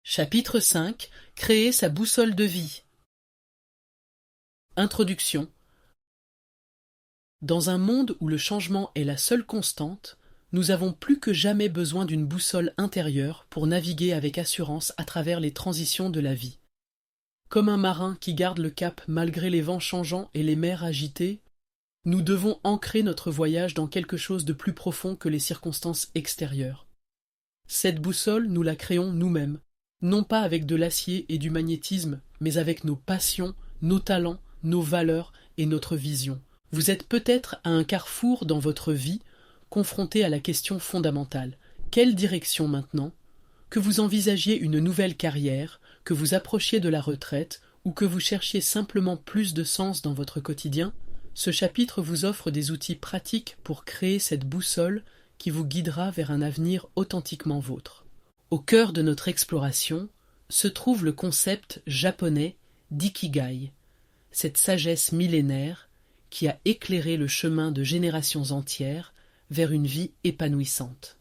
Chapitre 5. Créer sa boussole de vie. Introduction. Dans un monde où le changement est la seule constante, nous avons plus que jamais besoin d'une boussole intérieure pour naviguer avec assurance à travers les transitions de la vie. Comme un marin qui garde le cap malgré les vents changeants et les mers agitées, nous devons ancrer notre voyage dans quelque chose de plus profond que les circonstances extérieures. Cette boussole, nous la créons nous-mêmes, non pas avec de l'acier et du magnétisme, mais avec nos passions, nos talents, nos valeurs et notre vision. Vous êtes peut-être à un carrefour dans votre vie, confronté à la question fondamentale. Quelle direction maintenant? Que vous envisagiez une nouvelle carrière, que vous approchiez de la retraite, ou que vous cherchiez simplement plus de sens dans votre quotidien, ce chapitre vous offre des outils pratiques pour créer cette boussole qui vous guidera vers un avenir authentiquement vôtre. Au cœur de notre exploration se trouve le concept japonais d'ikigai, cette sagesse millénaire qui a éclairé le chemin de générations entières vers une vie épanouissante.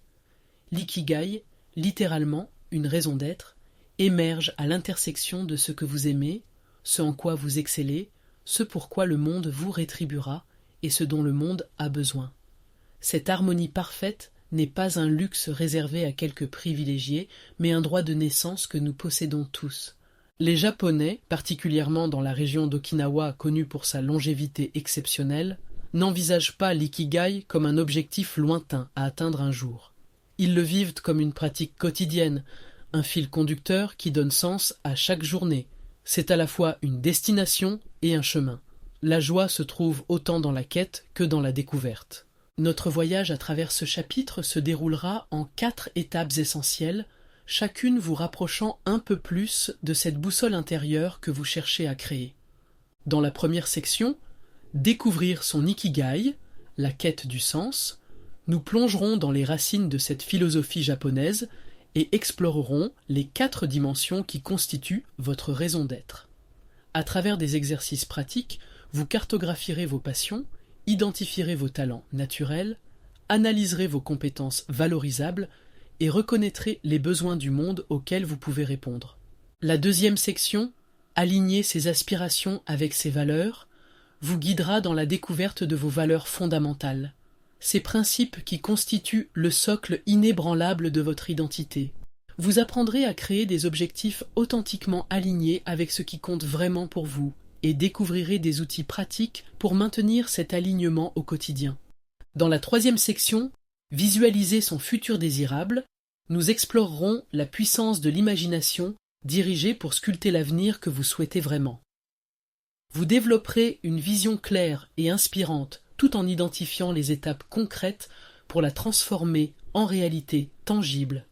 L'ikigai, littéralement une raison d'être, émerge à l'intersection de ce que vous aimez, ce en quoi vous excellez, ce pourquoi le monde vous rétribuera et ce dont le monde a besoin. Cette harmonie parfaite n'est pas un luxe réservé à quelques privilégiés, mais un droit de naissance que nous possédons tous. Les Japonais, particulièrement dans la région d'Okinawa connue pour sa longévité exceptionnelle, n'envisagent pas l'ikigai comme un objectif lointain à atteindre un jour. Ils le vivent comme une pratique quotidienne, un fil conducteur qui donne sens à chaque journée. C'est à la fois une destination et un chemin. La joie se trouve autant dans la quête que dans la découverte. Notre voyage à travers ce chapitre se déroulera en 4 étapes essentielles, chacune vous rapprochant un peu plus de cette boussole intérieure que vous cherchez à créer. Dans la première section, découvrir son ikigai, la quête du sens, nous plongerons dans les racines de cette philosophie japonaise et explorerons les 4 dimensions qui constituent votre raison d'être. À travers des exercices pratiques, vous cartographierez vos passions, identifierez vos talents naturels, analyserez vos compétences valorisables et reconnaîtrez les besoins du monde auxquels vous pouvez répondre. La deuxième section, aligner ses aspirations avec ses valeurs, vous guidera dans la découverte de vos valeurs fondamentales, ces principes qui constituent le socle inébranlable de votre identité. Vous apprendrez à créer des objectifs authentiquement alignés avec ce qui compte vraiment pour vous, et découvrirez des outils pratiques pour maintenir cet alignement au quotidien. Dans la troisième section, visualiser son futur désirable, nous explorerons la puissance de l'imagination dirigée pour sculpter l'avenir que vous souhaitez vraiment. Vous développerez une vision claire et inspirante tout en identifiant les étapes concrètes pour la transformer en réalité tangible.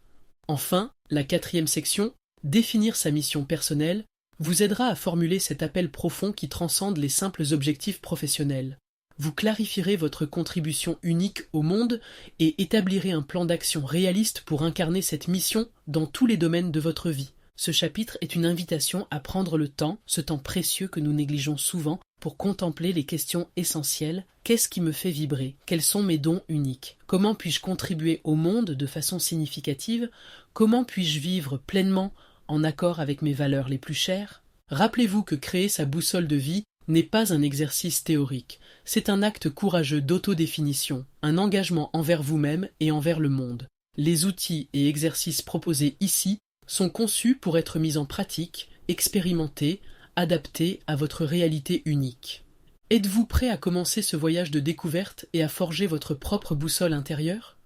Enfin, la quatrième section, définir sa mission personnelle, vous aidera à formuler cet appel profond qui transcende les simples objectifs professionnels. Vous clarifierez votre contribution unique au monde et établirez un plan d'action réaliste pour incarner cette mission dans tous les domaines de votre vie. Ce chapitre est une invitation à prendre le temps, ce temps précieux que nous négligeons souvent, pour contempler les questions essentielles. Qu'est-ce qui me fait vibrer? Quels sont mes dons uniques? Comment puis-je contribuer au monde de façon significative? Comment puis-je vivre pleinement en accord avec mes valeurs les plus chères? Rappelez-vous que créer sa boussole de vie n'est pas un exercice théorique, c'est un acte courageux d'autodéfinition, un engagement envers vous-même et envers le monde. Les outils et exercices proposés ici sont conçus pour être mis en pratique, expérimentés, adaptés à votre réalité unique. Êtes-vous prêt à commencer ce voyage de découverte et à forger votre propre boussole intérieure?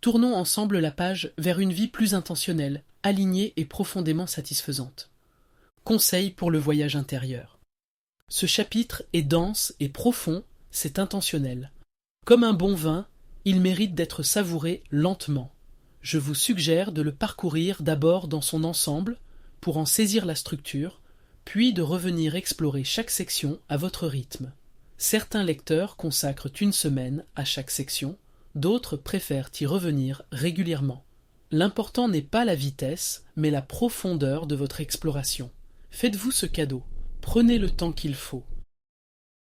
Tournons ensemble la page vers une vie plus intentionnelle, alignée et profondément satisfaisante. Conseils pour le voyage intérieur. Ce chapitre est dense et profond, c'est intentionnel. Comme un bon vin, il mérite d'être savouré lentement. Je vous suggère de le parcourir d'abord dans son ensemble pour en saisir la structure, puis de revenir explorer chaque section à votre rythme. Certains lecteurs consacrent une semaine à chaque section, d'autres préfèrent y revenir régulièrement. L'important n'est pas la vitesse, mais la profondeur de votre exploration. Faites-vous ce cadeau, prenez le temps qu'il faut.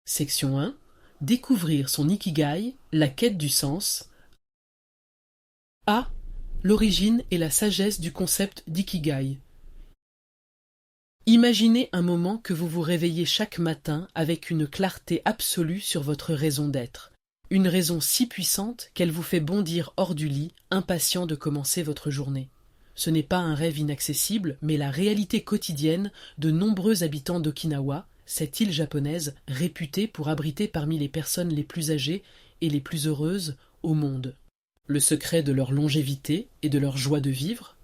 Section 1. Découvrir son ikigai, la quête du sens. A. L'origine et la sagesse du concept d'ikigai. Imaginez un moment que vous vous réveillez chaque matin avec une clarté absolue sur votre raison d'être. Une raison si puissante qu'elle vous fait bondir hors du lit, impatient de commencer votre journée. Ce n'est pas un rêve inaccessible, mais la réalité quotidienne de nombreux habitants d'Okinawa, cette île japonaise réputée pour abriter parmi les personnes les plus âgées et les plus heureuses au monde. Le secret de leur longévité et de leur joie de vivre,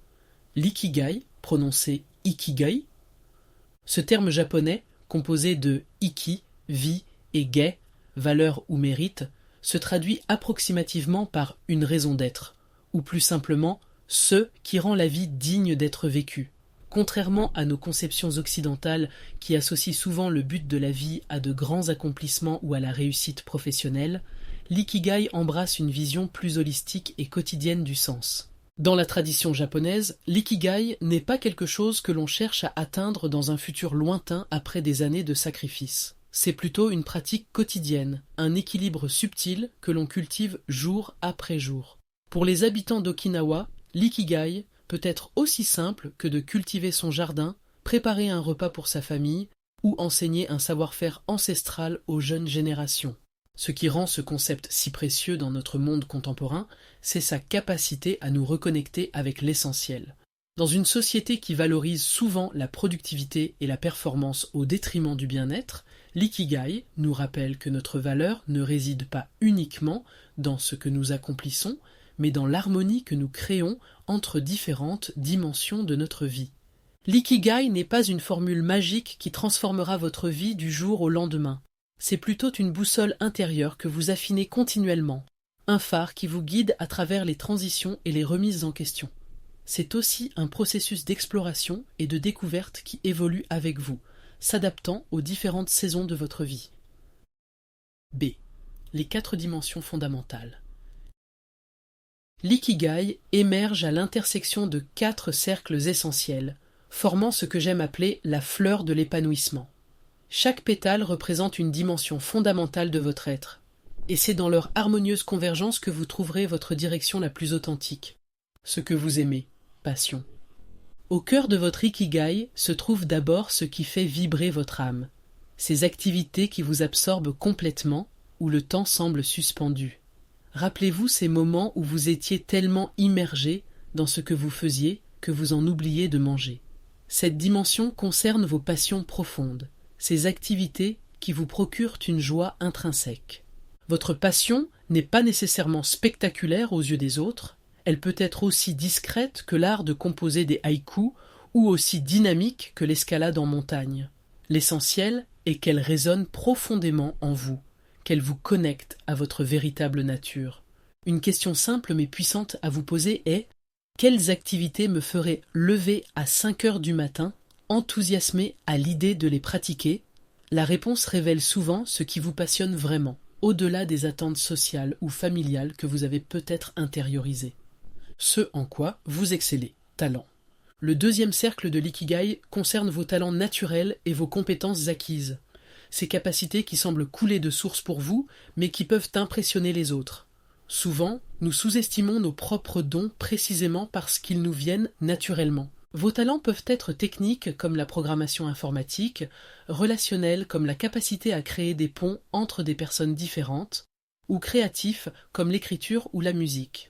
l'ikigai, prononcé ikigai. Ce terme japonais, composé de iki, vie, et gai, valeur ou mérite, se traduit approximativement par une raison d'être, ou plus simplement, ce qui rend la vie digne d'être vécue. Contrairement à nos conceptions occidentales qui associent souvent le but de la vie à de grands accomplissements ou à la réussite professionnelle, l'ikigai embrasse une vision plus holistique et quotidienne du sens. Dans la tradition japonaise, l'ikigai n'est pas quelque chose que l'on cherche à atteindre dans un futur lointain après des années de sacrifice. C'est plutôt une pratique quotidienne, un équilibre subtil que l'on cultive jour après jour. Pour les habitants d'Okinawa, l'ikigai peut être aussi simple que de cultiver son jardin, préparer un repas pour sa famille ou enseigner un savoir-faire ancestral aux jeunes générations. Ce qui rend ce concept si précieux dans notre monde contemporain, c'est sa capacité à nous reconnecter avec l'essentiel. Dans une société qui valorise souvent la productivité et la performance au détriment du bien-être, l'ikigai nous rappelle que notre valeur ne réside pas uniquement dans ce que nous accomplissons, mais dans l'harmonie que nous créons entre différentes dimensions de notre vie. L'ikigai n'est pas une formule magique qui transformera votre vie du jour au lendemain. C'est plutôt une boussole intérieure que vous affinez continuellement, un phare qui vous guide à travers les transitions et les remises en question. C'est aussi un processus d'exploration et de découverte qui évolue avec vous, s'adaptant aux différentes saisons de votre vie. B. Les 4 dimensions fondamentales. L'ikigai émerge à l'intersection de 4 cercles essentiels, formant ce que j'aime appeler la fleur de l'épanouissement. Chaque pétale représente une dimension fondamentale de votre être, et c'est dans leur harmonieuse convergence que vous trouverez votre direction la plus authentique, ce que vous aimez, passion. Au cœur de votre ikigai se trouve d'abord ce qui fait vibrer votre âme, ces activités qui vous absorbent complètement, où le temps semble suspendu. Rappelez-vous ces moments où vous étiez tellement immergé dans ce que vous faisiez que vous en oubliez de manger. Cette dimension concerne vos passions profondes, ces activités qui vous procurent une joie intrinsèque. Votre passion n'est pas nécessairement spectaculaire aux yeux des autres, elle peut être aussi discrète que l'art de composer des haïkus ou aussi dynamique que l'escalade en montagne. L'essentiel est qu'elle résonne profondément en vous, qu'elle vous connecte à votre véritable nature. Une question simple mais puissante à vous poser est: quelles activités me feraient lever à 5 heures du matin, enthousiasmé à l'idée de les pratiquer? La réponse révèle souvent ce qui vous passionne vraiment, au-delà des attentes sociales ou familiales que vous avez peut-être intériorisées. Ce en quoi vous excellez, talent. Le deuxième cercle de l'ikigai concerne vos talents naturels et vos compétences acquises. Ces capacités qui semblent couler de source pour vous, mais qui peuvent impressionner les autres. Souvent, nous sous-estimons nos propres dons précisément parce qu'ils nous viennent naturellement. Vos talents peuvent être techniques comme la programmation informatique, relationnels comme la capacité à créer des ponts entre des personnes différentes, ou créatifs comme l'écriture ou la musique.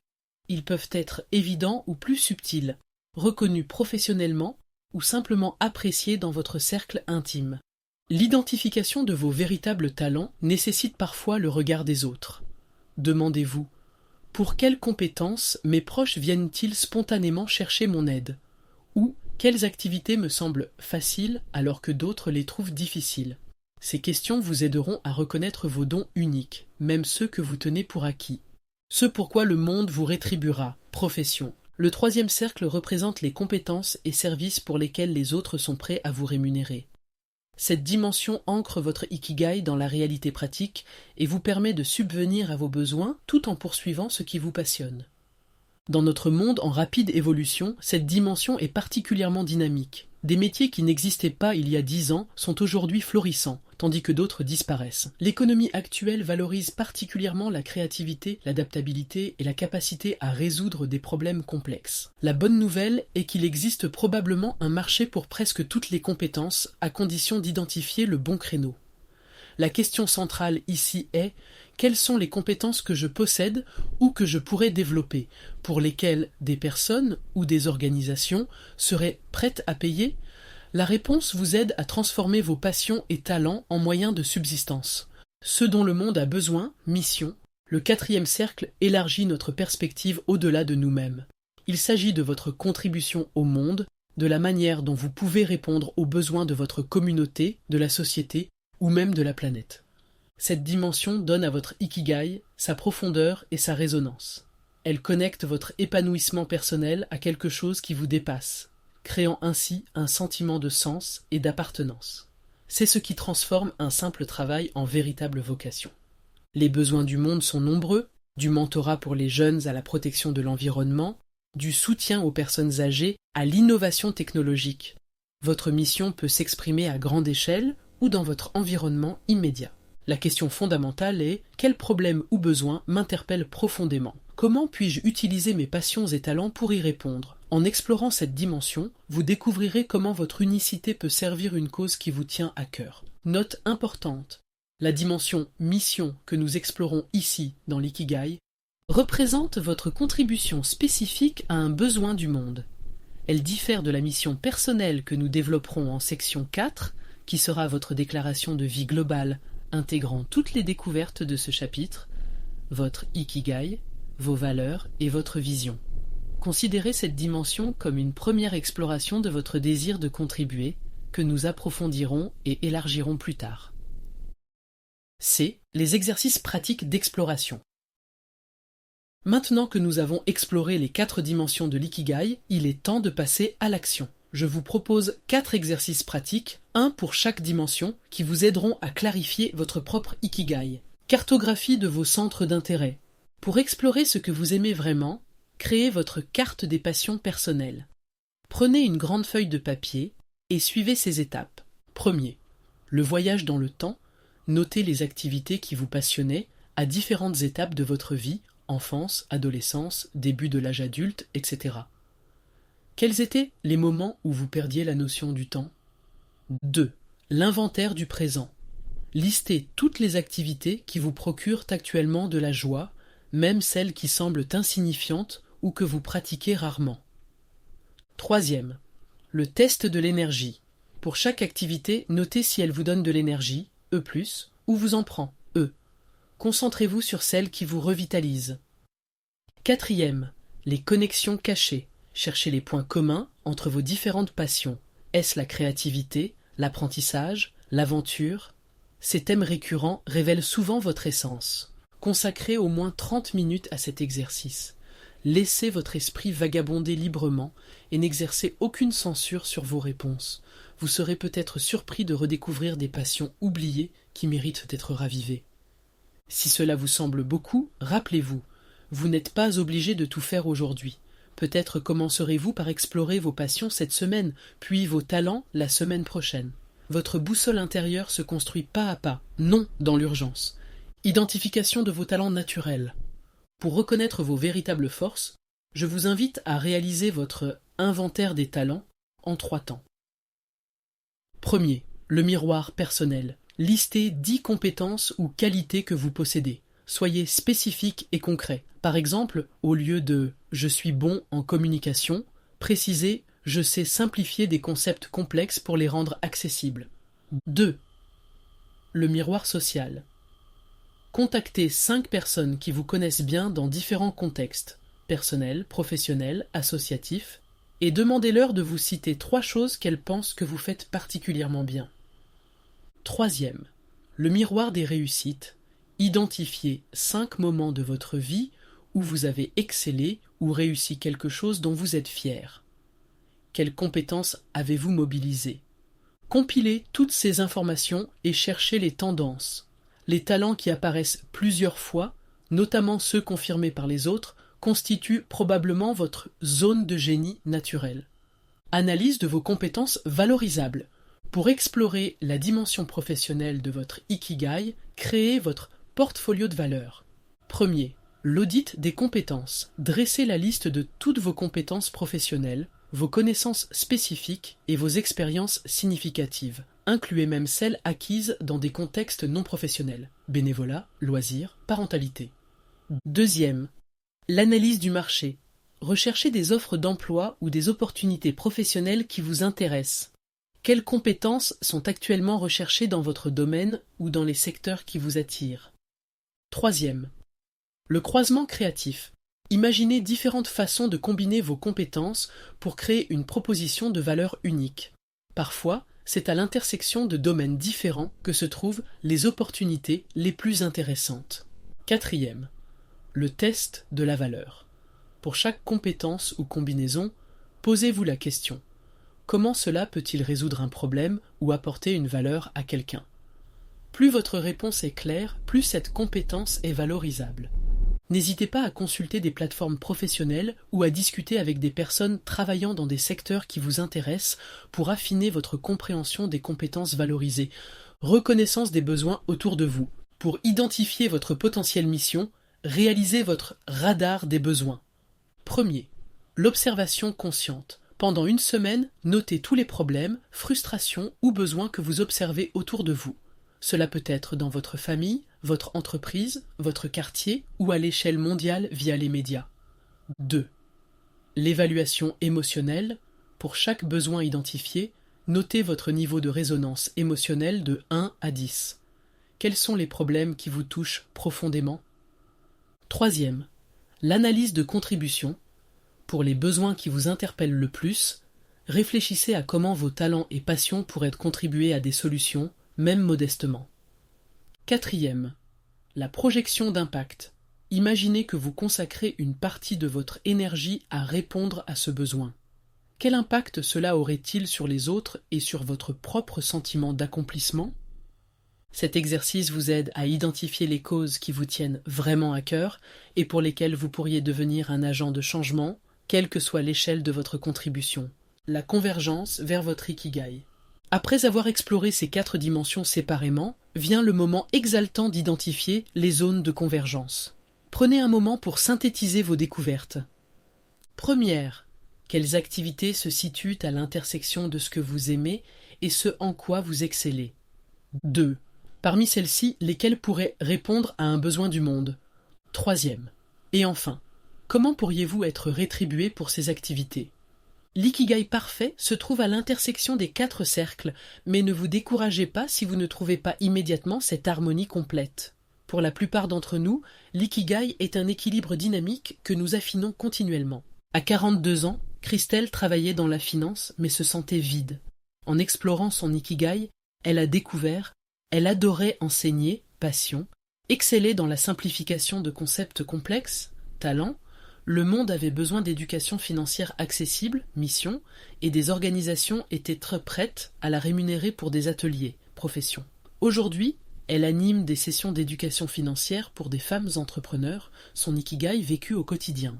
Ils peuvent être évidents ou plus subtils, reconnus professionnellement ou simplement appréciés dans votre cercle intime. L'identification de vos véritables talents nécessite parfois le regard des autres. Demandez-vous: pour quelles compétences mes proches viennent-ils spontanément chercher mon aide? Ou quelles activités me semblent faciles alors que d'autres les trouvent difficiles? Ces questions vous aideront à reconnaître vos dons uniques, même ceux que vous tenez pour acquis. Ce pourquoi le monde vous rétribuera, profession. Le troisième cercle représente les compétences et services pour lesquels les autres sont prêts à vous rémunérer. Cette dimension ancre votre ikigai dans la réalité pratique et vous permet de subvenir à vos besoins tout en poursuivant ce qui vous passionne. Dans notre monde en rapide évolution, cette dimension est particulièrement dynamique. Des métiers qui n'existaient pas il y a 10 ans sont aujourd'hui florissants, tandis que d'autres disparaissent. L'économie actuelle valorise particulièrement la créativité, l'adaptabilité et la capacité à résoudre des problèmes complexes. La bonne nouvelle est qu'il existe probablement un marché pour presque toutes les compétences, à condition d'identifier le bon créneau. La question centrale ici est: quelles sont les compétences que je possède ou que je pourrais développer, pour lesquelles des personnes ou des organisations seraient prêtes à payer? La réponse vous aide à transformer vos passions et talents en moyens de subsistance. Ce dont le monde a besoin, mission. Le 4e cercle élargit notre perspective au-delà de nous-mêmes. Il s'agit de votre contribution au monde, de la manière dont vous pouvez répondre aux besoins de votre communauté, de la société ou même de la planète. Cette dimension donne à votre ikigai sa profondeur et sa résonance. Elle connecte votre épanouissement personnel à quelque chose qui vous dépasse, créant ainsi un sentiment de sens et d'appartenance. C'est ce qui transforme un simple travail en véritable vocation. Les besoins du monde sont nombreux, du mentorat pour les jeunes à la protection de l'environnement, du soutien aux personnes âgées à l'innovation technologique. Votre mission peut s'exprimer à grande échelle ou dans votre environnement immédiat. La question fondamentale est: quel problème ou besoin m'interpelle profondément? Comment puis-je utiliser mes passions et talents pour y répondre? En explorant cette dimension, vous découvrirez comment votre unicité peut servir une cause qui vous tient à cœur. Note importante: la dimension mission que nous explorons ici dans l'ikigai représente votre contribution spécifique à un besoin du monde. Elle diffère de la mission personnelle que nous développerons en section 4, qui sera votre déclaration de vie globale, intégrant toutes les découvertes de ce chapitre, votre ikigai, vos valeurs et votre vision. Considérez cette dimension comme une première exploration de votre désir de contribuer, que nous approfondirons et élargirons plus tard. C. Les exercices pratiques d'exploration. Maintenant que nous avons exploré les 4 dimensions de l'ikigai, il est temps de passer à l'action. Je vous propose 4 exercices pratiques, un pour chaque dimension, qui vous aideront à clarifier votre propre ikigai. Cartographie de vos centres d'intérêt. Pour explorer ce que vous aimez vraiment, créez votre carte des passions personnelles. Prenez une grande feuille de papier et suivez ces étapes. Premier, le voyage dans le temps. Notez les activités qui vous passionnaient à différentes étapes de votre vie, enfance, adolescence, début de l'âge adulte, etc. Quels étaient les moments où vous perdiez la notion du temps? 2. L'inventaire du présent. Listez toutes les activités qui vous procurent actuellement de la joie, même celles qui semblent insignifiantes ou que vous pratiquez rarement. 3. Le test de l'énergie. Pour chaque activité, notez si elle vous donne de l'énergie, E+, ou vous en prend, E. Concentrez-vous sur celles qui vous revitalisent. 4. Les connexions cachées. Cherchez les points communs entre vos différentes passions. Est-ce la créativité, l'apprentissage, l'aventure? Ces thèmes récurrents révèlent souvent votre essence. Consacrez au moins 30 minutes à cet exercice. Laissez votre esprit vagabonder librement et n'exercez aucune censure sur vos réponses. Vous serez peut-être surpris de redécouvrir des passions oubliées qui méritent d'être ravivées. Si cela vous semble beaucoup, rappelez-vous, vous n'êtes pas obligé de tout faire aujourd'hui. Peut-être commencerez-vous par explorer vos passions cette semaine, puis vos talents la semaine prochaine. Votre boussole intérieure se construit pas à pas, non dans l'urgence. Identification de vos talents naturels. Pour reconnaître vos véritables forces, je vous invite à réaliser votre inventaire des talents en 3 temps. Premier, le miroir personnel. Listez 10 compétences ou qualités que vous possédez. Soyez spécifique et concret. Par exemple, au lieu de « je suis bon en communication », précisez « je sais simplifier des concepts complexes pour les rendre accessibles ». 2. Le miroir social. Contactez 5 personnes qui vous connaissent bien dans différents contextes, personnels, professionnels, associatifs, et demandez-leur de vous citer 3 choses qu'elles pensent que vous faites particulièrement bien. 3. Le miroir des réussites. Identifiez 5 moments de votre vie où vous avez excellé ou réussi quelque chose dont vous êtes fier. Quelles compétences avez-vous mobilisées? Compilez toutes ces informations et cherchez les tendances. Les talents qui apparaissent plusieurs fois, notamment ceux confirmés par les autres, constituent probablement votre zone de génie naturel. Analyse de vos compétences valorisables. Pour explorer la dimension professionnelle de votre Ikigai, créez votre portfolio de valeurs. Premier, l'audit des compétences. Dressez la liste de toutes vos compétences professionnelles, vos connaissances spécifiques et vos expériences significatives. Incluez même celles acquises dans des contextes non professionnels, bénévolat, loisirs, parentalité. Deuxième, l'analyse du marché. Recherchez des offres d'emploi ou des opportunités professionnelles qui vous intéressent. Quelles compétences sont actuellement recherchées dans votre domaine ou dans les secteurs qui vous attirent? Troisième, le croisement créatif. Imaginez différentes façons de combiner vos compétences pour créer une proposition de valeur unique. Parfois, c'est à l'intersection de domaines différents que se trouvent les opportunités les plus intéressantes. Quatrième, le test de la valeur. Pour chaque compétence ou combinaison, posez-vous la question: comment cela peut-il résoudre un problème ou apporter une valeur à quelqu'un? Plus votre réponse est claire, plus cette compétence est valorisable. N'hésitez pas à consulter des plateformes professionnelles ou à discuter avec des personnes travaillant dans des secteurs qui vous intéressent pour affiner votre compréhension des compétences valorisées. Reconnaissance des besoins autour de vous. Pour identifier votre potentielle mission, réalisez votre radar des besoins. Premier, l'observation consciente. Pendant une semaine, notez tous les problèmes, frustrations ou besoins que vous observez autour de vous. Cela peut être dans votre famille, votre entreprise, votre quartier ou à l'échelle mondiale via les médias. 2. L'évaluation émotionnelle. Pour chaque besoin identifié, notez votre niveau de résonance émotionnelle de 1 à 10. Quels sont les problèmes qui vous touchent profondément? 3. L'analyse de contribution. Pour les besoins qui vous interpellent le plus, réfléchissez à comment vos talents et passions pourraient contribuer à des solutions, même modestement. 4. La projection d'impact. Imaginez que vous consacrez une partie de votre énergie à répondre à ce besoin. Quel impact cela aurait-il sur les autres et sur votre propre sentiment d'accomplissement? Cet exercice vous aide à identifier les causes qui vous tiennent vraiment à cœur et pour lesquelles vous pourriez devenir un agent de changement, quelle que soit l'échelle de votre contribution. La convergence vers votre Ikigai. Après avoir exploré ces 4 dimensions séparément, vient le moment exaltant d'identifier les zones de convergence. Prenez un moment pour synthétiser vos découvertes. Première, quelles activités se situent à l'intersection de ce que vous aimez et ce en quoi vous excellez? 2. Parmi celles-ci, lesquelles pourraient répondre à un besoin du monde? 3. Et enfin, comment pourriez-vous être rétribué pour ces activités? L'ikigai parfait se trouve à l'intersection des 4 cercles, mais ne vous découragez pas si vous ne trouvez pas immédiatement cette harmonie complète. Pour la plupart d'entre nous, l'ikigai est un équilibre dynamique que nous affinons continuellement. À 42 ans, Christelle travaillait dans la finance, mais se sentait vide. En explorant son ikigai, elle a découvert, elle adorait enseigner, passion, exceller dans la simplification de concepts complexes, talent. Le monde avait besoin d'éducation financière accessible, mission, et des organisations étaient très prêtes à la rémunérer pour des ateliers, profession. Aujourd'hui, elle anime des sessions d'éducation financière pour des femmes entrepreneurs, son ikigai vécu au quotidien.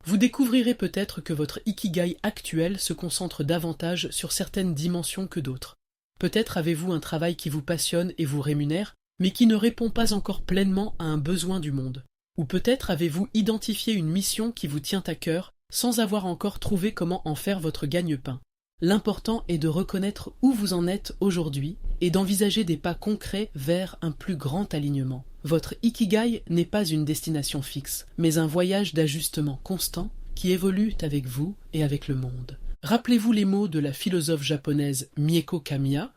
Vous découvrirez peut-être que votre ikigai actuel se concentre davantage sur certaines dimensions que d'autres. Peut-être avez-vous un travail qui vous passionne et vous rémunère, mais qui ne répond pas encore pleinement à un besoin du monde. Ou peut-être avez-vous identifié une mission qui vous tient à cœur sans avoir encore trouvé comment en faire votre gagne-pain. L'important est de reconnaître où vous en êtes aujourd'hui et d'envisager des pas concrets vers un plus grand alignement. Votre ikigai n'est pas une destination fixe, mais un voyage d'ajustement constant qui évolue avec vous et avec le monde. Rappelez-vous les mots de la philosophe japonaise Mieko Kamiya.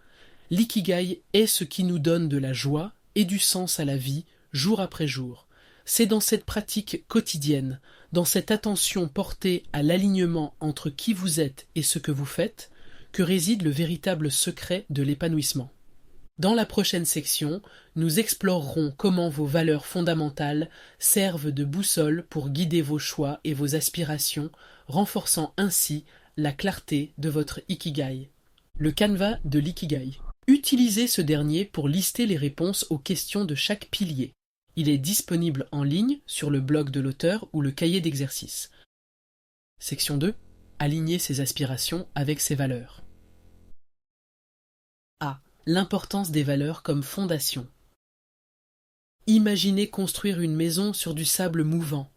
L'ikigai est ce qui nous donne de la joie et du sens à la vie, jour après jour. C'est dans cette pratique quotidienne, dans cette attention portée à l'alignement entre qui vous êtes et ce que vous faites, que réside le véritable secret de l'épanouissement. Dans la prochaine section, nous explorerons comment vos valeurs fondamentales servent de boussole pour guider vos choix et vos aspirations, renforçant ainsi la clarté de votre ikigai. Le canevas de l'ikigai. Utilisez ce dernier pour lister les réponses aux questions de chaque pilier. Il est disponible en ligne sur le blog de l'auteur ou le cahier d'exercice. Section 2. Aligner ses aspirations avec ses valeurs. L'importance des valeurs comme fondation. Imaginez construire une maison sur du sable mouvant.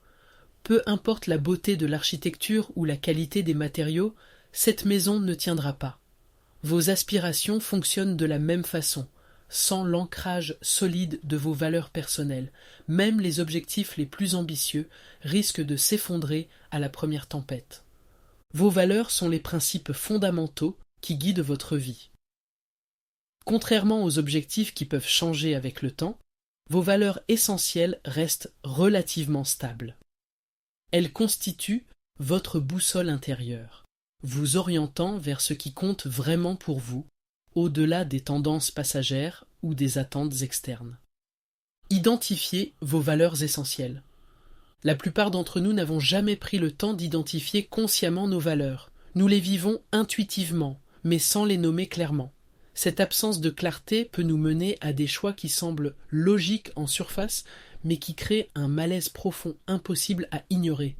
Peu importe la beauté de l'architecture ou la qualité des matériaux, cette maison ne tiendra pas. Vos aspirations fonctionnent de la même façon. Sans l'ancrage solide de vos valeurs personnelles, même les objectifs les plus ambitieux risquent de s'effondrer à la première tempête. Vos valeurs sont les principes fondamentaux qui guident votre vie. Contrairement aux objectifs qui peuvent changer avec le temps, vos valeurs essentielles restent relativement stables. Elles constituent votre boussole intérieure, vous orientant vers ce qui compte vraiment pour vous, au-delà des tendances passagères ou des attentes externes. Identifiez vos valeurs essentielles. La plupart d'entre nous n'avons jamais pris le temps d'identifier consciemment nos valeurs. Nous les vivons intuitivement, mais sans les nommer clairement. Cette absence de clarté peut nous mener à des choix qui semblent logiques en surface, mais qui créent un malaise profond impossible à ignorer.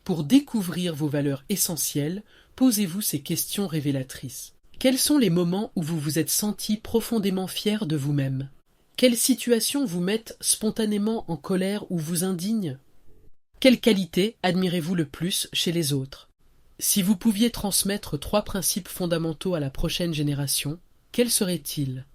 Pour découvrir vos valeurs essentielles, posez-vous ces questions révélatrices. Quels sont les moments où vous vous êtes senti profondément fier de vous-même? Quelles situations vous mettent spontanément en colère ou vous indignent? Quelles qualités admirez-vous le plus chez les autres? Si vous pouviez transmettre 3 principes fondamentaux à la prochaine génération, quels seraient-ils?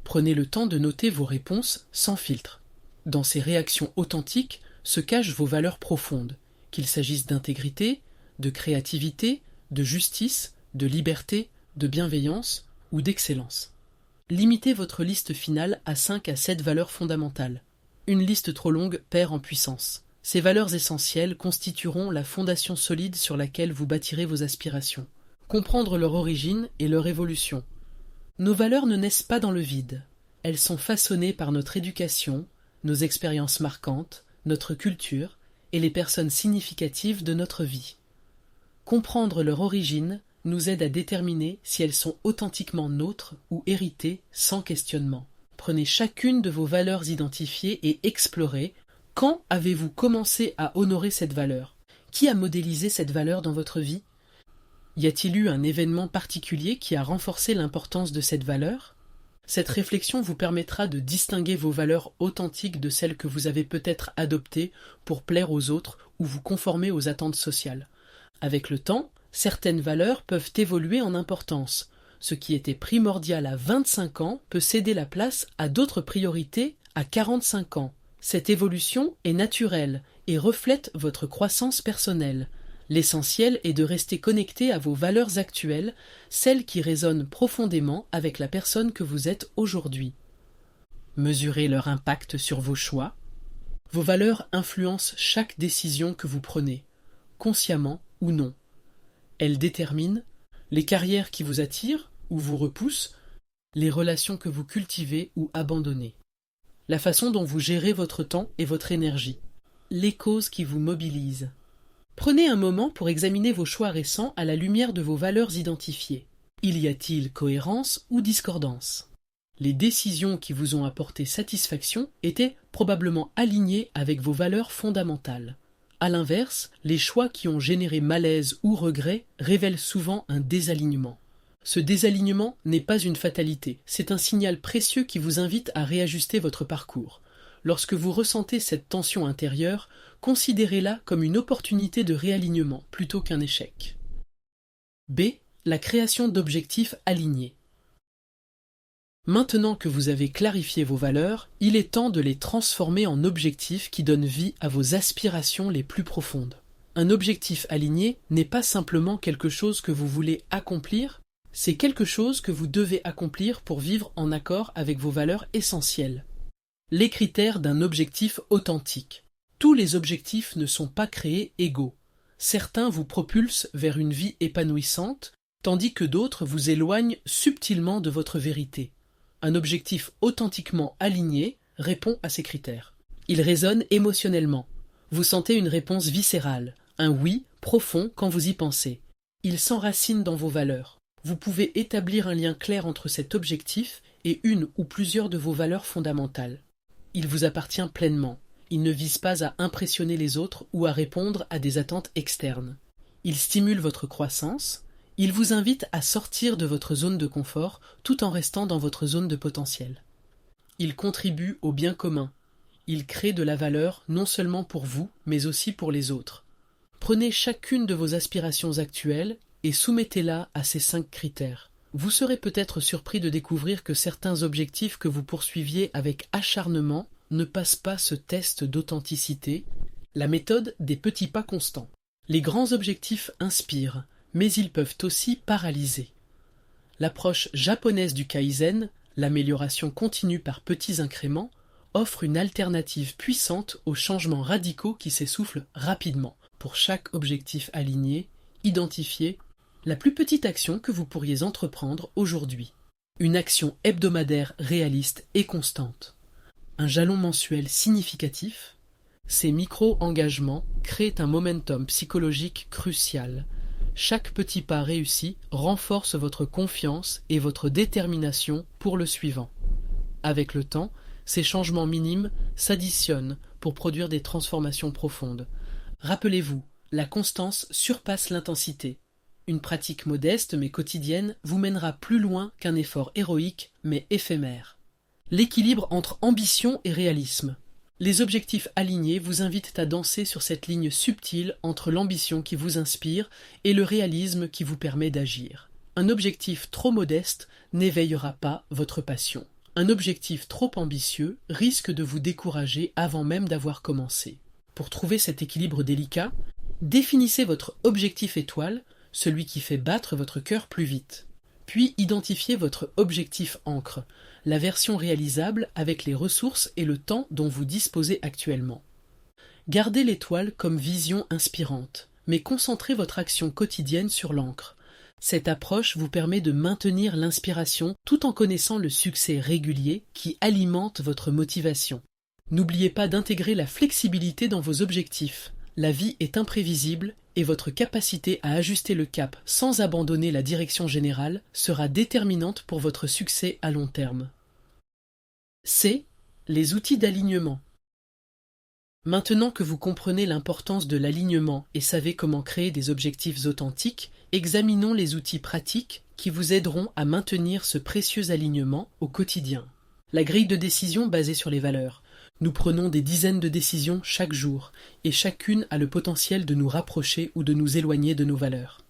Prenez le temps de noter vos réponses sans filtre. Dans ces réactions authentiques se cachent vos valeurs profondes, qu'il s'agisse d'intégrité, de créativité, de justice, de liberté, de bienveillance ou d'excellence. Limitez votre liste finale à 5 à 7 valeurs fondamentales. Une liste trop longue perd en puissance. Ces valeurs essentielles constitueront la fondation solide sur laquelle vous bâtirez vos aspirations. Comprendre leur origine et leur évolution. Nos valeurs ne naissent pas dans le vide. Elles sont façonnées par notre éducation, nos expériences marquantes, notre culture et les personnes significatives de notre vie. Comprendre leur origine nous aide à déterminer si elles sont authentiquement nôtres ou héritées sans questionnement. Prenez chacune de vos valeurs identifiées et explorez quand avez-vous commencé à honorer cette valeur. Qui a modélisé cette valeur dans votre vie? Y a-t-il eu un événement particulier qui a renforcé l'importance de cette valeur? Cette réflexion vous permettra de distinguer vos valeurs authentiques de celles que vous avez peut-être adoptées pour plaire aux autres ou vous conformer aux attentes sociales. Avec le temps, certaines valeurs peuvent évoluer en importance. Ce qui était primordial à 25 ans peut céder la place à d'autres priorités à 45 ans. Cette évolution est naturelle et reflète votre croissance personnelle. L'essentiel est de rester connecté à vos valeurs actuelles, celles qui résonnent profondément avec la personne que vous êtes aujourd'hui. Mesurez leur impact sur vos choix. Vos valeurs influencent chaque décision que vous prenez, consciemment ou non. Elles déterminent les carrières qui vous attirent ou vous repoussent, les relations que vous cultivez ou abandonnez, la façon dont vous gérez votre temps et votre énergie, les causes qui vous mobilisent. Prenez un moment pour examiner vos choix récents à la lumière de vos valeurs identifiées. Y a-t-il cohérence ou discordance? Les décisions qui vous ont apporté satisfaction étaient probablement alignées avec vos valeurs fondamentales. À l'inverse, les choix qui ont généré malaise ou regret révèlent souvent un désalignement. Ce désalignement n'est pas une fatalité, c'est un signal précieux qui vous invite à réajuster votre parcours. Lorsque vous ressentez cette tension intérieure, considérez-la comme une opportunité de réalignement plutôt qu'un échec. B. La création d'objectifs alignés. Maintenant que vous avez clarifié vos valeurs, il est temps de les transformer en objectifs qui donnent vie à vos aspirations les plus profondes. Un objectif aligné n'est pas simplement quelque chose que vous voulez accomplir, c'est quelque chose que vous devez accomplir pour vivre en accord avec vos valeurs essentielles. Les critères d'un objectif authentique. Tous les objectifs ne sont pas créés égaux. Certains vous propulsent vers une vie épanouissante, tandis que d'autres vous éloignent subtilement de votre vérité. Un objectif authentiquement aligné répond à ces critères. Il résonne émotionnellement. Vous sentez une réponse viscérale, un oui profond quand vous y pensez. Il s'enracine dans vos valeurs. Vous pouvez établir un lien clair entre cet objectif et une ou plusieurs de vos valeurs fondamentales. Il vous appartient pleinement. Il ne vise pas à impressionner les autres ou à répondre à des attentes externes. Il stimule votre croissance, Il vous invite à sortir de votre zone de confort tout en restant dans votre zone de potentiel. Il contribue au bien commun. Il crée de la valeur non seulement pour vous, mais aussi pour les autres. Prenez chacune de vos aspirations actuelles et soumettez-la à ces 5 critères. Vous serez peut-être surpris de découvrir que certains objectifs que vous poursuiviez avec acharnement ne passent pas ce test d'authenticité, la méthode des petits pas constants. Les grands objectifs inspirent, mais ils peuvent aussi paralyser. L'approche japonaise du Kaizen, l'amélioration continue par petits incréments, offre une alternative puissante aux changements radicaux qui s'essoufflent rapidement. Pour chaque objectif aligné, identifiez la plus petite action que vous pourriez entreprendre aujourd'hui. Une action hebdomadaire réaliste et constante. Un jalon mensuel significatif. Ces micro-engagements créent un momentum psychologique crucial. Chaque petit pas réussi renforce votre confiance et votre détermination pour le suivant. Avec le temps, ces changements minimes s'additionnent pour produire des transformations profondes. Rappelez-vous, la constance surpasse l'intensité. Une pratique modeste mais quotidienne vous mènera plus loin qu'un effort héroïque mais éphémère. L'équilibre entre ambition et réalisme. Les objectifs alignés vous invitent à danser sur cette ligne subtile entre l'ambition qui vous inspire et le réalisme qui vous permet d'agir. Un objectif trop modeste n'éveillera pas votre passion. Un objectif trop ambitieux risque de vous décourager avant même d'avoir commencé. Pour trouver cet équilibre délicat, définissez votre objectif étoile, celui qui fait battre votre cœur plus vite. Puis identifiez votre objectif encre, la version réalisable avec les ressources et le temps dont vous disposez actuellement. Gardez l'étoile comme vision inspirante, mais concentrez votre action quotidienne sur l'encre. Cette approche vous permet de maintenir l'inspiration tout en connaissant le succès régulier qui alimente votre motivation. N'oubliez pas d'intégrer la flexibilité dans vos objectifs. La vie est imprévisible et votre capacité à ajuster le cap sans abandonner la direction générale sera déterminante pour votre succès à long terme. C. Les outils d'alignement. Maintenant que vous comprenez l'importance de l'alignement et savez comment créer des objectifs authentiques, examinons les outils pratiques qui vous aideront à maintenir ce précieux alignement au quotidien. La grille de décision basée sur les valeurs. Nous prenons des dizaines de décisions chaque jour, et chacune a le potentiel de nous rapprocher ou de nous éloigner de nos valeurs.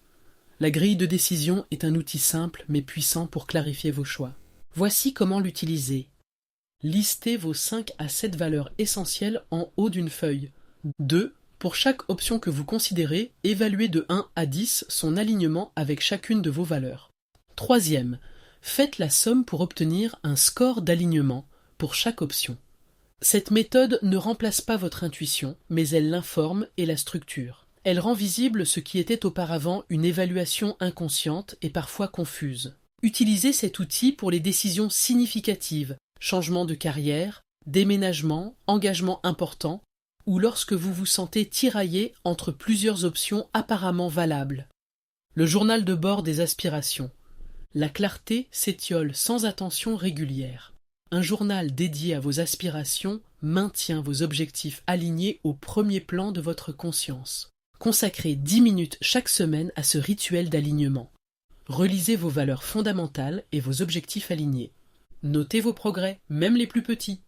La grille de décision est un outil simple mais puissant pour clarifier vos choix. Voici comment l'utiliser. Listez vos 5 à 7 valeurs essentielles en haut d'une feuille. 2. Pour chaque option que vous considérez, évaluez de 1 à 10 son alignement avec chacune de vos valeurs. 3. Faites la somme pour obtenir un score d'alignement pour chaque option. Cette méthode ne remplace pas votre intuition, mais elle l'informe et la structure. Elle rend visible ce qui était auparavant une évaluation inconsciente et parfois confuse. Utilisez cet outil pour les décisions significatives, changement de carrière, déménagement, engagement important, ou lorsque vous vous sentez tiraillé entre plusieurs options apparemment valables. Le journal de bord des aspirations. La clarté s'étiole sans attention régulière. Un journal dédié à vos aspirations maintient vos objectifs alignés au premier plan de votre conscience. Consacrez 10 minutes chaque semaine à ce rituel d'alignement. Relisez vos valeurs fondamentales et vos objectifs alignés. Notez vos progrès, même les plus petits.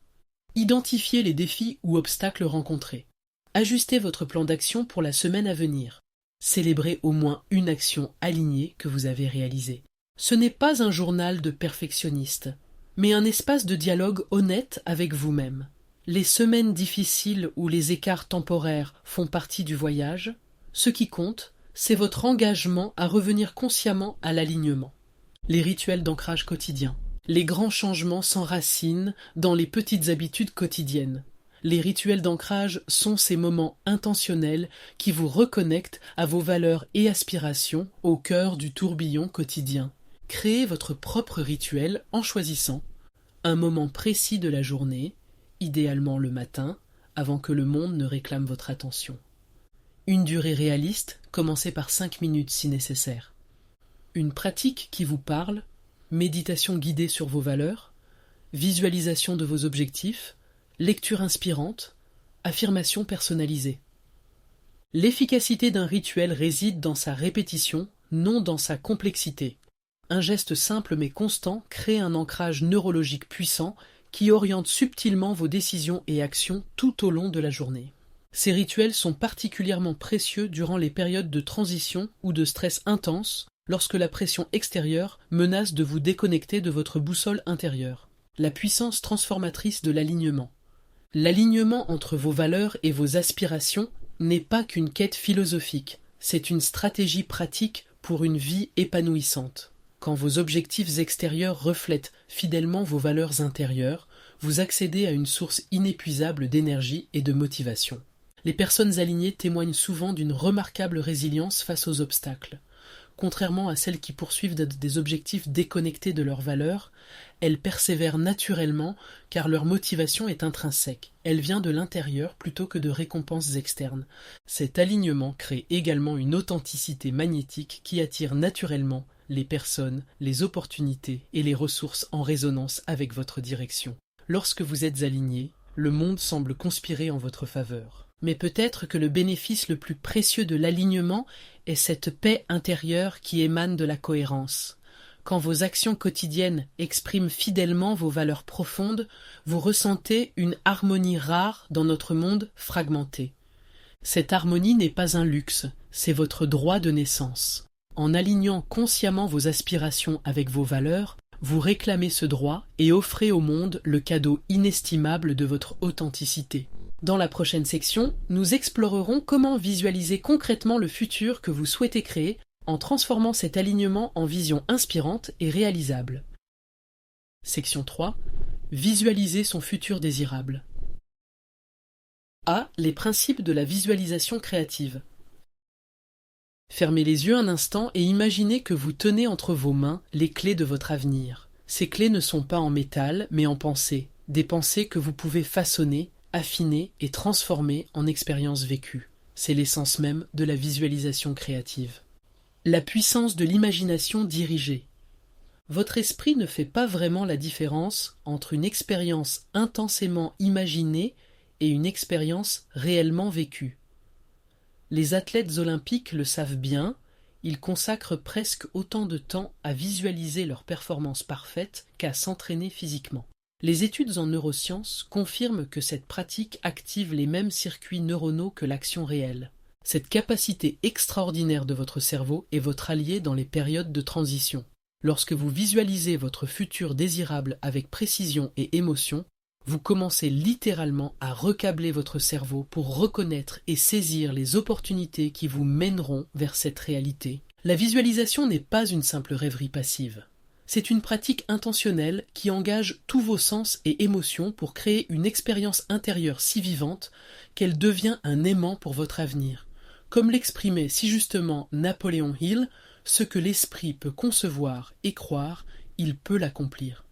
Identifiez les défis ou obstacles rencontrés. Ajustez votre plan d'action pour la semaine à venir. Célébrez au moins une action alignée que vous avez réalisée. Ce n'est pas un journal de perfectionniste, mais un espace de dialogue honnête avec vous-même. Les semaines difficiles ou les écarts temporaires font partie du voyage. Ce qui compte, c'est votre engagement à revenir consciemment à l'alignement. Les rituels d'ancrage quotidien. Les grands changements s'enracinent dans les petites habitudes quotidiennes. Les rituels d'ancrage sont ces moments intentionnels qui vous reconnectent à vos valeurs et aspirations au cœur du tourbillon quotidien. Créez votre propre rituel en choisissant un moment précis de la journée, idéalement le matin, avant que le monde ne réclame votre attention. Une durée réaliste, commencez par 5 minutes si nécessaire. Une pratique qui vous parle, méditation guidée sur vos valeurs, visualisation de vos objectifs, lecture inspirante, affirmation personnalisée. L'efficacité d'un rituel réside dans sa répétition, non dans sa complexité. Un geste simple mais constant crée un ancrage neurologique puissant qui oriente subtilement vos décisions et actions tout au long de la journée. Ces rituels sont particulièrement précieux durant les périodes de transition ou de stress intense, lorsque la pression extérieure menace de vous déconnecter de votre boussole intérieure. La puissance transformatrice de l'alignement. L'alignement entre vos valeurs et vos aspirations n'est pas qu'une quête philosophique, c'est une stratégie pratique pour une vie épanouissante. Quand vos objectifs extérieurs reflètent fidèlement vos valeurs intérieures, vous accédez à une source inépuisable d'énergie et de motivation. Les personnes alignées témoignent souvent d'une remarquable résilience face aux obstacles. Contrairement à celles qui poursuivent des objectifs déconnectés de leurs valeurs, elles persévèrent naturellement car leur motivation est intrinsèque. Elle vient de l'intérieur plutôt que de récompenses externes. Cet alignement crée également une authenticité magnétique qui attire naturellement les personnes, les opportunités et les ressources en résonance avec votre direction. Lorsque vous êtes aligné, le monde semble conspirer en votre faveur. Mais peut-être que le bénéfice le plus précieux de l'alignement est cette paix intérieure qui émane de la cohérence. Quand vos actions quotidiennes expriment fidèlement vos valeurs profondes, vous ressentez une harmonie rare dans notre monde fragmenté. Cette harmonie n'est pas un luxe, c'est votre droit de naissance. En alignant consciemment vos aspirations avec vos valeurs, vous réclamez ce droit et offrez au monde le cadeau inestimable de votre authenticité. Dans la prochaine section, nous explorerons comment visualiser concrètement le futur que vous souhaitez créer en transformant cet alignement en vision inspirante et réalisable. Section 3. Visualiser son futur désirable. A. Les principes de la visualisation créative. Fermez les yeux un instant et imaginez que vous tenez entre vos mains les clés de votre avenir. Ces clés ne sont pas en métal, mais en pensée, des pensées que vous pouvez façonner, affiner et transformer en expériences vécues. C'est l'essence même de la visualisation créative. La puissance de l'imagination dirigée. Votre esprit ne fait pas vraiment la différence entre une expérience intensément imaginée et une expérience réellement vécue. Les athlètes olympiques le savent bien, ils consacrent presque autant de temps à visualiser leur performance parfaite qu'à s'entraîner physiquement. Les études en neurosciences confirment que cette pratique active les mêmes circuits neuronaux que l'action réelle. Cette capacité extraordinaire de votre cerveau est votre allié dans les périodes de transition. Lorsque vous visualisez votre futur désirable avec précision et émotion, vous commencez littéralement à recabler votre cerveau pour reconnaître et saisir les opportunités qui vous mèneront vers cette réalité. La visualisation n'est pas une simple rêverie passive. C'est une pratique intentionnelle qui engage tous vos sens et émotions pour créer une expérience intérieure si vivante qu'elle devient un aimant pour votre avenir. Comme l'exprimait si justement Napoléon Hill, ce que l'esprit peut concevoir et croire, il peut l'accomplir.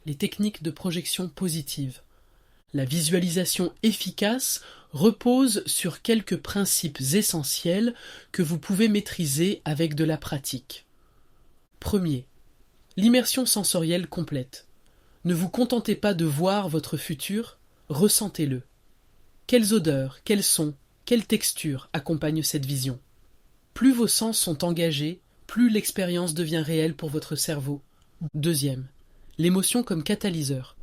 Les techniques de projection positive. La visualisation efficace repose sur quelques principes essentiels que vous pouvez maîtriser avec de la pratique. Premier, l'immersion sensorielle complète. Ne vous contentez pas de voir votre futur, ressentez-le. Quelles odeurs, quels sons, quelles textures accompagnent cette vision? Plus vos sens sont engagés, plus l'expérience devient réelle pour votre cerveau. Deuxième, l'émotion comme catalyseur.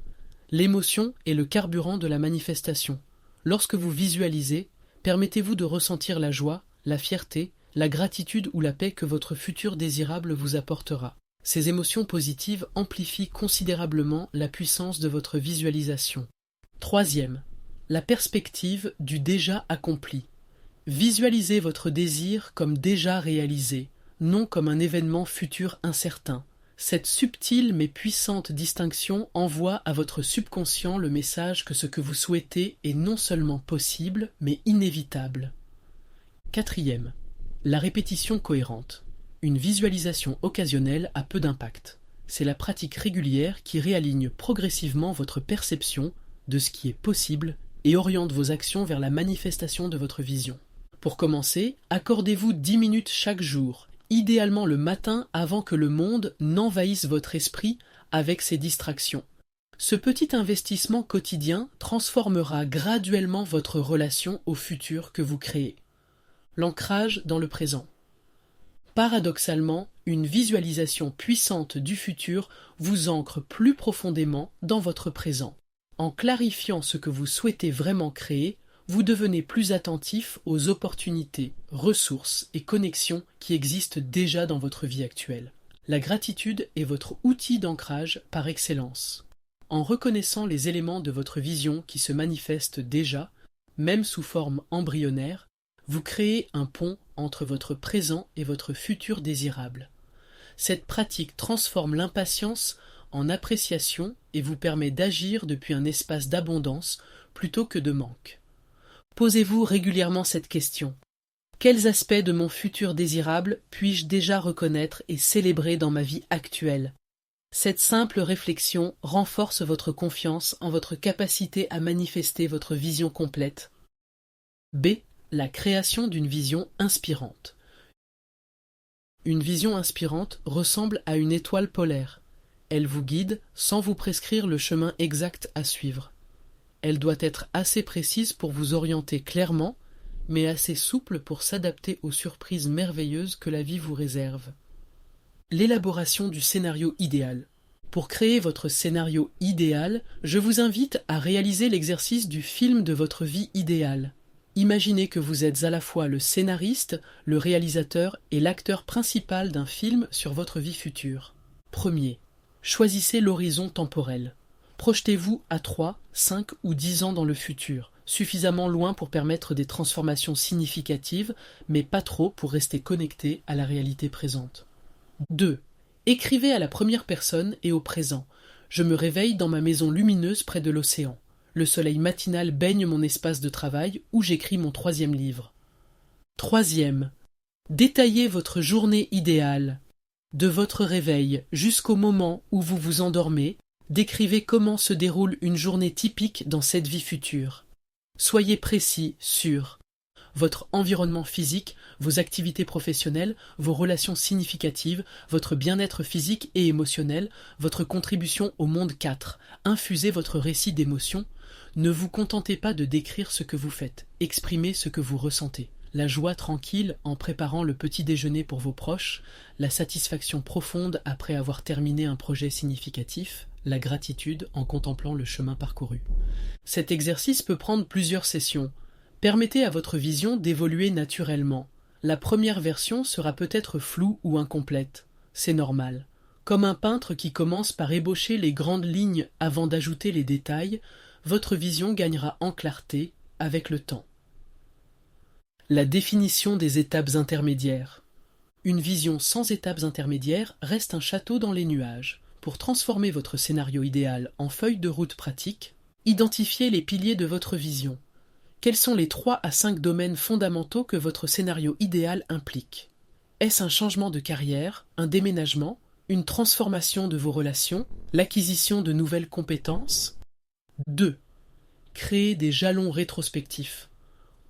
L'émotion est le carburant de la manifestation. Lorsque vous visualisez, permettez-vous de ressentir la joie, la fierté, la gratitude ou la paix que votre futur désirable vous apportera. Ces émotions positives amplifient considérablement la puissance de votre visualisation. Troisième, la perspective du déjà accompli. Visualisez votre désir comme déjà réalisé, non comme un événement futur incertain. Cette subtile mais puissante distinction envoie à votre subconscient le message que ce que vous souhaitez est non seulement possible, mais inévitable. Quatrième, la répétition cohérente. Une visualisation occasionnelle a peu d'impact. C'est la pratique régulière qui réaligne progressivement votre perception de ce qui est possible et oriente vos actions vers la manifestation de votre vision. Pour commencer, accordez-vous 10 minutes chaque jour, idéalement le matin avant que le monde n'envahisse votre esprit avec ses distractions. Ce petit investissement quotidien transformera graduellement votre relation au futur que vous créez. L'ancrage dans le présent. Paradoxalement, une visualisation puissante du futur vous ancre plus profondément dans votre présent. En clarifiant ce que vous souhaitez vraiment créer, vous devenez plus attentif aux opportunités, ressources et connexions qui existent déjà dans votre vie actuelle. La gratitude est votre outil d'ancrage par excellence. En reconnaissant les éléments de votre vision qui se manifestent déjà, même sous forme embryonnaire, vous créez un pont entre votre présent et votre futur désirable. Cette pratique transforme l'impatience en appréciation et vous permet d'agir depuis un espace d'abondance plutôt que de manque. Posez-vous régulièrement cette question. Quels aspects de mon futur désirable puis-je déjà reconnaître et célébrer dans ma vie actuelle? Cette simple réflexion renforce votre confiance en votre capacité à manifester votre vision complète. B. La création d'une vision inspirante. Une vision inspirante ressemble à une étoile polaire. Elle vous guide sans vous prescrire le chemin exact à suivre. Elle doit être assez précise pour vous orienter clairement, mais assez souple pour s'adapter aux surprises merveilleuses que la vie vous réserve. L'élaboration du scénario idéal. Pour créer votre scénario idéal, je vous invite à réaliser l'exercice du film de votre vie idéale. Imaginez que vous êtes à la fois le scénariste, le réalisateur et l'acteur principal d'un film sur votre vie future. Premier, choisissez l'horizon temporel. Projetez-vous à 3, 5 ou 10 ans dans le futur, suffisamment loin pour permettre des transformations significatives, mais pas trop pour rester connecté à la réalité présente. 2. Écrivez à la première personne et au présent. Je me réveille dans ma maison lumineuse près de l'océan. Le soleil matinal baigne mon espace de travail où j'écris mon 3e livre. 3. Détaillez votre journée idéale. De votre réveil jusqu'au moment où vous vous endormez, décrivez comment se déroule une journée typique dans cette vie future. Soyez précis sur votre environnement physique, vos activités professionnelles, vos relations significatives, votre bien-être physique et émotionnel, votre contribution au monde 4. Infusez votre récit d'émotions. Ne vous contentez pas de décrire ce que vous faites, exprimez ce que vous ressentez. La joie tranquille en préparant le petit déjeuner pour vos proches, la satisfaction profonde après avoir terminé un projet significatif, la gratitude en contemplant le chemin parcouru. Cet exercice peut prendre plusieurs sessions. Permettez à votre vision d'évoluer naturellement. La première version sera peut-être floue ou incomplète. C'est normal. Comme un peintre qui commence par ébaucher les grandes lignes avant d'ajouter les détails, votre vision gagnera en clarté avec le temps. La définition des étapes intermédiaires. Une vision sans étapes intermédiaires reste un château dans les nuages. Pour transformer votre scénario idéal en feuille de route pratique, identifiez les piliers de votre vision. Quels sont les 3 à 5 domaines fondamentaux que votre scénario idéal implique? Est-ce un changement de carrière, un déménagement, une transformation de vos relations, l'acquisition de nouvelles compétences? 2. Créez des jalons rétrospectifs.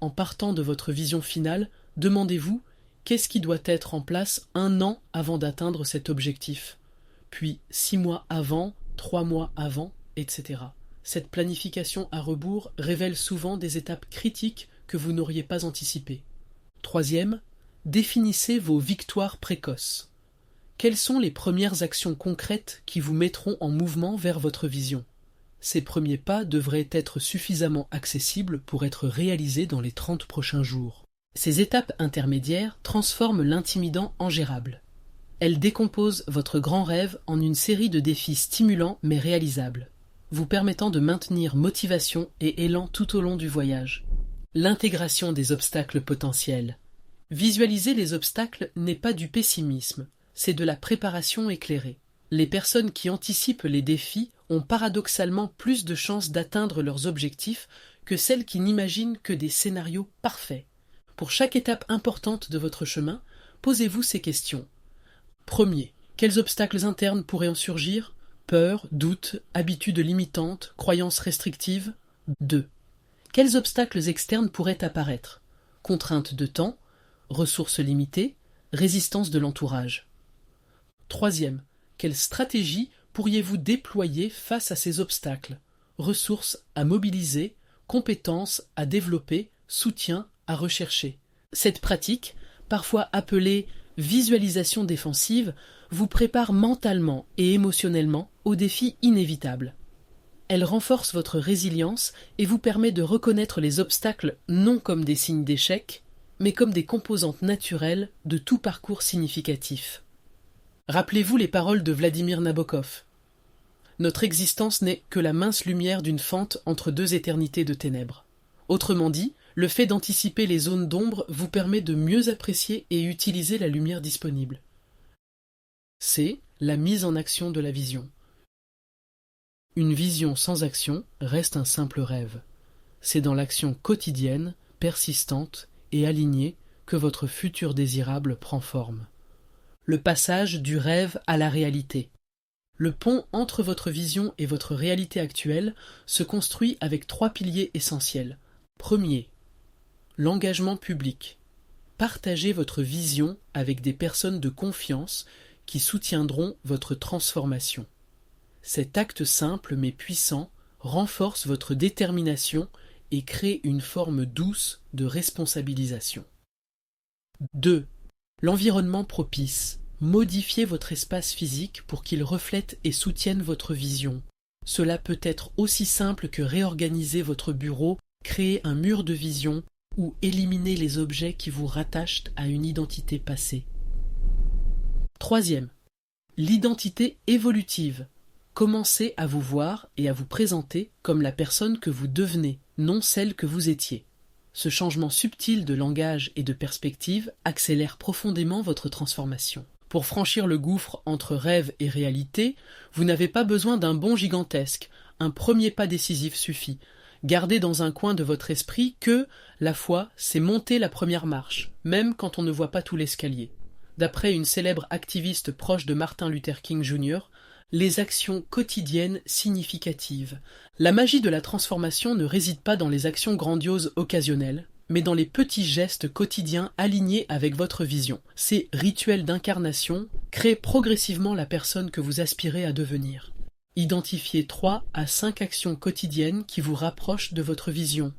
En partant de votre vision finale, demandez-vous qu'est-ce qui doit être en place 1 an avant d'atteindre cet objectif, puis 6 mois avant, 3 mois avant, etc. Cette planification à rebours révèle souvent des étapes critiques que vous n'auriez pas anticipées. 3. Définissez vos victoires précoces. Quelles sont les premières actions concrètes qui vous mettront en mouvement vers votre vision? Ces premiers pas devraient être suffisamment accessibles pour être réalisés dans les 30 prochains jours. Ces étapes intermédiaires transforment l'intimidant en gérable. Elles décomposent votre grand rêve en une série de défis stimulants mais réalisables, vous permettant de maintenir motivation et élan tout au long du voyage. L'intégration des obstacles potentiels. Visualiser les obstacles n'est pas du pessimisme, c'est de la préparation éclairée. Les personnes qui anticipent les défis ont paradoxalement plus de chances d'atteindre leurs objectifs que celles qui n'imaginent que des scénarios parfaits. Pour chaque étape importante de votre chemin, posez-vous ces questions. 1. Quels obstacles internes pourraient en surgir? Peur, doute, habitudes limitantes, croyances restrictives? 2. Quels obstacles externes pourraient apparaître? Contraintes de temps, ressources limitées, résistance de l'entourage. 3. Quelle stratégie pourriez-vous déployer face à ces obstacles? Ressources à mobiliser, compétences à développer, soutien à rechercher. Cette pratique, parfois appelée visualisation défensive vous prépare mentalement et émotionnellement aux défis inévitables. Elle renforce votre résilience et vous permet de reconnaître les obstacles non comme des signes d'échec, mais comme des composantes naturelles de tout parcours significatif. Rappelez-vous les paroles de Vladimir Nabokov. Notre existence n'est que la mince lumière d'une fente entre deux éternités de ténèbres. Autrement dit, le fait d'anticiper les zones d'ombre vous permet de mieux apprécier et utiliser la lumière disponible. C'est la mise en action de la vision. Une vision sans action reste un simple rêve. C'est dans l'action quotidienne, persistante et alignée que votre futur désirable prend forme. Le passage du rêve à la réalité. Le pont entre votre vision et votre réalité actuelle se construit avec 3 piliers essentiels. Premier, l'engagement public. Partagez votre vision avec des personnes de confiance qui soutiendront votre transformation. Cet acte simple mais puissant renforce votre détermination et crée une forme douce de responsabilisation. 2. L'environnement propice. Modifiez votre espace physique pour qu'il reflète et soutienne votre vision. Cela peut être aussi simple que réorganiser votre bureau, créer un mur de vision ou éliminer les objets qui vous rattachent à une identité passée. Troisième, l'identité évolutive. Commencez à vous voir et à vous présenter comme la personne que vous devenez, non celle que vous étiez. Ce changement subtil de langage et de perspective accélère profondément votre transformation. Pour franchir le gouffre entre rêve et réalité, vous n'avez pas besoin d'un bond gigantesque, un premier pas décisif suffit. Gardez dans un coin de votre esprit que la foi, c'est monter la première marche, même quand on ne voit pas tout l'escalier. D'après une célèbre activiste proche de Martin Luther King Jr., les actions quotidiennes significatives. La magie de la transformation ne réside pas dans les actions grandioses occasionnelles, mais dans les petits gestes quotidiens alignés avec votre vision. Ces rituels d'incarnation créent progressivement la personne que vous aspirez à devenir. Identifiez 3 à 5 actions quotidiennes qui vous rapprochent de votre vision.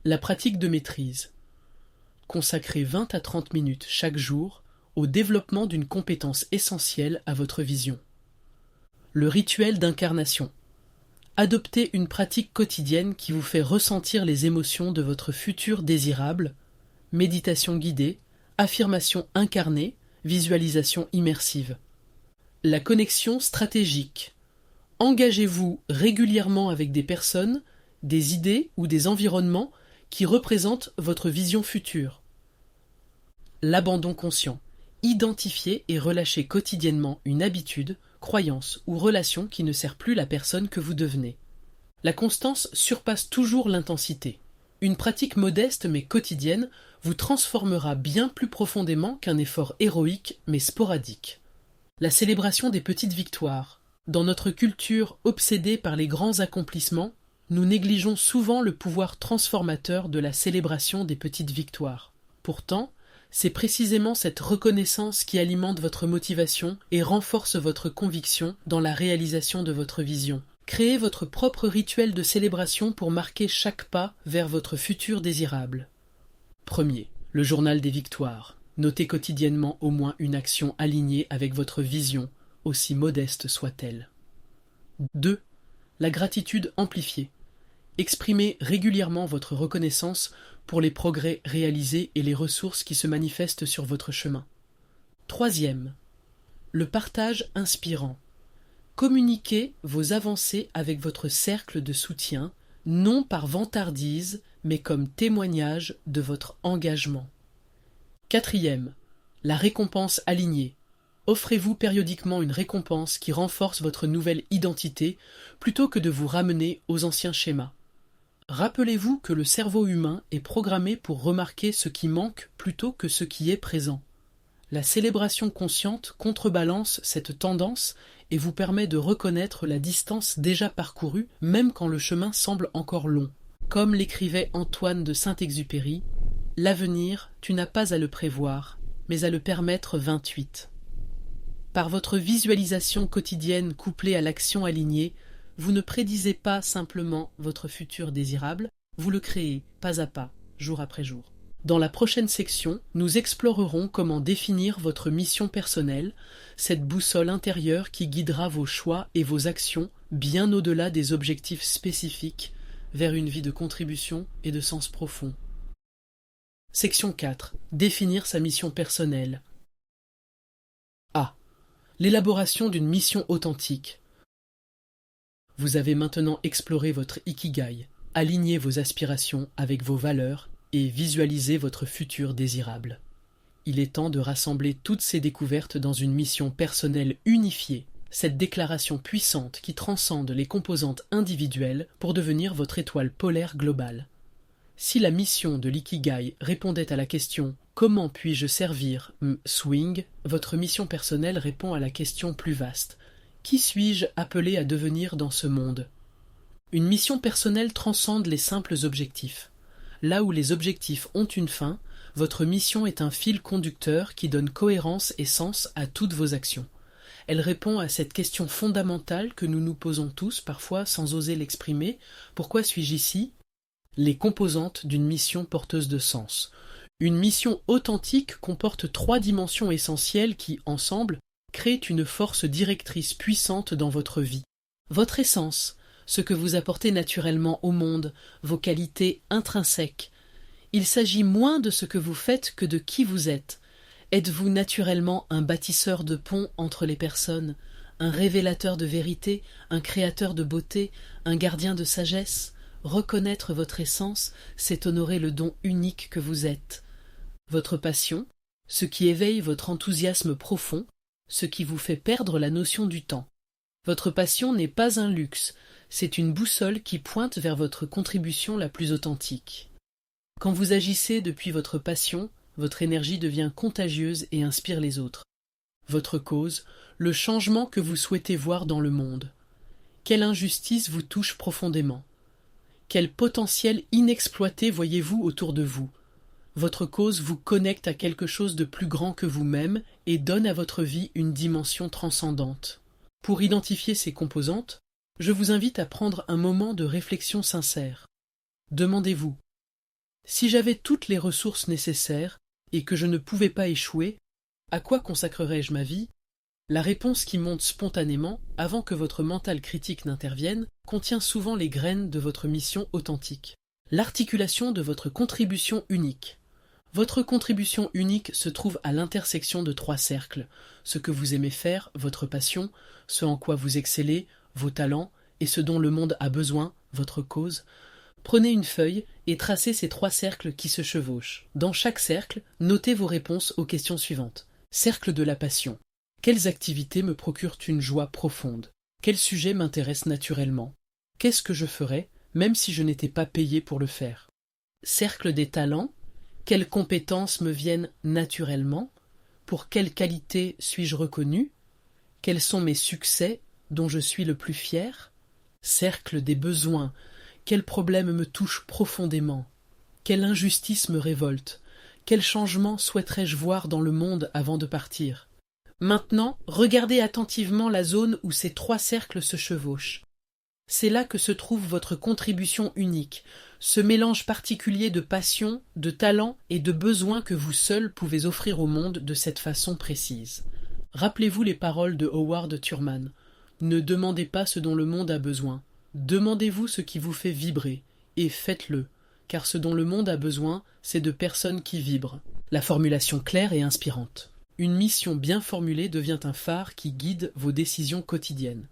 La pratique de maîtrise. Consacrez 20 à 30 minutes chaque jour au développement d'une compétence essentielle à votre vision. Le rituel d'incarnation. Adoptez une pratique quotidienne qui vous fait ressentir les émotions de votre futur désirable, méditation guidée, affirmation incarnée, visualisation immersive. La connexion stratégique. Engagez-vous régulièrement avec des personnes, des idées ou des environnements qui représentent votre vision future. L'abandon conscient. Identifiez et relâchez quotidiennement une habitude, croyance ou relation qui ne sert plus la personne que vous devenez. La constance surpasse toujours l'intensité. Une pratique modeste mais quotidienne vous transformera bien plus profondément qu'un effort héroïque mais sporadique. La célébration des petites victoires. Dans notre culture obsédée par les grands accomplissements, nous négligeons souvent le pouvoir transformateur de la célébration des petites victoires. Pourtant, c'est précisément cette reconnaissance qui alimente votre motivation et renforce votre conviction dans la réalisation de votre vision. Créez votre propre rituel de célébration pour marquer chaque pas vers votre futur désirable. Premier, le journal des victoires. Notez quotidiennement au moins une action alignée avec votre vision, aussi modeste soit-elle. 2. La gratitude amplifiée. Exprimez régulièrement votre reconnaissance pour les progrès réalisés et les ressources qui se manifestent sur votre chemin. Troisième, le partage inspirant. Communiquez vos avancées avec votre cercle de soutien, non par vantardise, mais comme témoignage de votre engagement. Quatrième, la récompense alignée. Offrez-vous périodiquement une récompense qui renforce votre nouvelle identité plutôt que de vous ramener aux anciens schémas. Rappelez-vous que le cerveau humain est programmé pour remarquer ce qui manque plutôt que ce qui est présent. La célébration consciente contrebalance cette tendance et vous permet de reconnaître la distance déjà parcourue, même quand le chemin semble encore long. Comme l'écrivait Antoine de Saint-Exupéry, « L'avenir, tu n'as pas à le prévoir, mais à le permettre 28. » Par votre visualisation quotidienne couplée à l'action alignée, vous ne prédisez pas simplement votre futur désirable, vous le créez pas à pas, jour après jour. Dans la prochaine section, nous explorerons comment définir votre mission personnelle, cette boussole intérieure qui guidera vos choix et vos actions bien au-delà des objectifs spécifiques vers une vie de contribution et de sens profond. Section 4. Définir sa mission personnelle. A. L'élaboration d'une mission authentique. Vous avez maintenant exploré votre Ikigai, aligné vos aspirations avec vos valeurs et visualisé votre futur désirable. Il est temps de rassembler toutes ces découvertes dans une mission personnelle unifiée, cette déclaration puissante qui transcende les composantes individuelles pour devenir votre étoile polaire globale. Si la mission de l'Ikigai répondait à la question « Comment puis-je servir Swing ?», votre mission personnelle répond à la question plus vaste « Qui suis-je appelé à devenir dans ce monde ?» Une mission personnelle transcende les simples objectifs. Là où les objectifs ont une fin, votre mission est un fil conducteur qui donne cohérence et sens à toutes vos actions. Elle répond à cette question fondamentale que nous nous posons tous, parfois sans oser l'exprimer. Pourquoi suis-je ici ? Les composantes d'une mission porteuse de sens. Une mission authentique comporte 3 dimensions essentielles qui, ensemble, créent une force directrice puissante dans votre vie. Votre essence, ce que vous apportez naturellement au monde, vos qualités intrinsèques. Il s'agit moins de ce que vous faites que de qui vous êtes. Êtes-vous naturellement un bâtisseur de ponts entre les personnes, un révélateur de vérité, un créateur de beauté, un gardien de sagesse ? Reconnaître votre essence, c'est honorer le don unique que vous êtes. Votre passion, ce qui éveille votre enthousiasme profond, ce qui vous fait perdre la notion du temps. Votre passion n'est pas un luxe, c'est une boussole qui pointe vers votre contribution la plus authentique. Quand vous agissez depuis votre passion, votre énergie devient contagieuse et inspire les autres. Votre cause, le changement que vous souhaitez voir dans le monde. Quelle injustice vous touche profondément ? Quel potentiel inexploité voyez-vous autour de vous ? Votre cause vous connecte à quelque chose de plus grand que vous-même et donne à votre vie une dimension transcendante. Pour identifier ces composantes, je vous invite à prendre un moment de réflexion sincère. Demandez-vous, si j'avais toutes les ressources nécessaires et que je ne pouvais pas échouer, à quoi consacrerais-je ma vie ? La réponse qui monte spontanément, avant que votre mental critique n'intervienne, contient souvent les graines de votre mission authentique. L'articulation de votre contribution unique. Votre contribution unique se trouve à l'intersection de 3 cercles. Ce que vous aimez faire, votre passion, ce en quoi vous excellez, vos talents, et ce dont le monde a besoin, votre cause. Prenez une feuille et tracez ces 3 cercles qui se chevauchent. Dans chaque cercle, notez vos réponses aux questions suivantes. Cercle de la passion. Quelles activités me procurent une joie profonde ? Quels sujets m'intéressent naturellement ? Qu'est-ce que je ferais, même si je n'étais pas payé pour le faire ? Cercle des talents. Quelles compétences me viennent naturellement ? Pour quelles qualités suis-je reconnu ? Quels sont mes succès dont je suis le plus fier ? Cercle des besoins. Quels problèmes me touchent profondément ? Quelle injustice me révolte ? Quel changement souhaiterais-je voir dans le monde avant de partir ? Maintenant, regardez attentivement la zone où ces 3 cercles se chevauchent. C'est là que se trouve votre contribution unique, ce mélange particulier de passion, de talent et de besoins que vous seul pouvez offrir au monde de cette façon précise. Rappelez-vous les paroles de Howard Thurman. Ne demandez pas ce dont le monde a besoin. Demandez-vous ce qui vous fait vibrer, et faites-le, car ce dont le monde a besoin, c'est de personnes qui vibrent. La formulation claire et inspirante. Une mission bien formulée devient un phare qui guide vos décisions quotidiennes.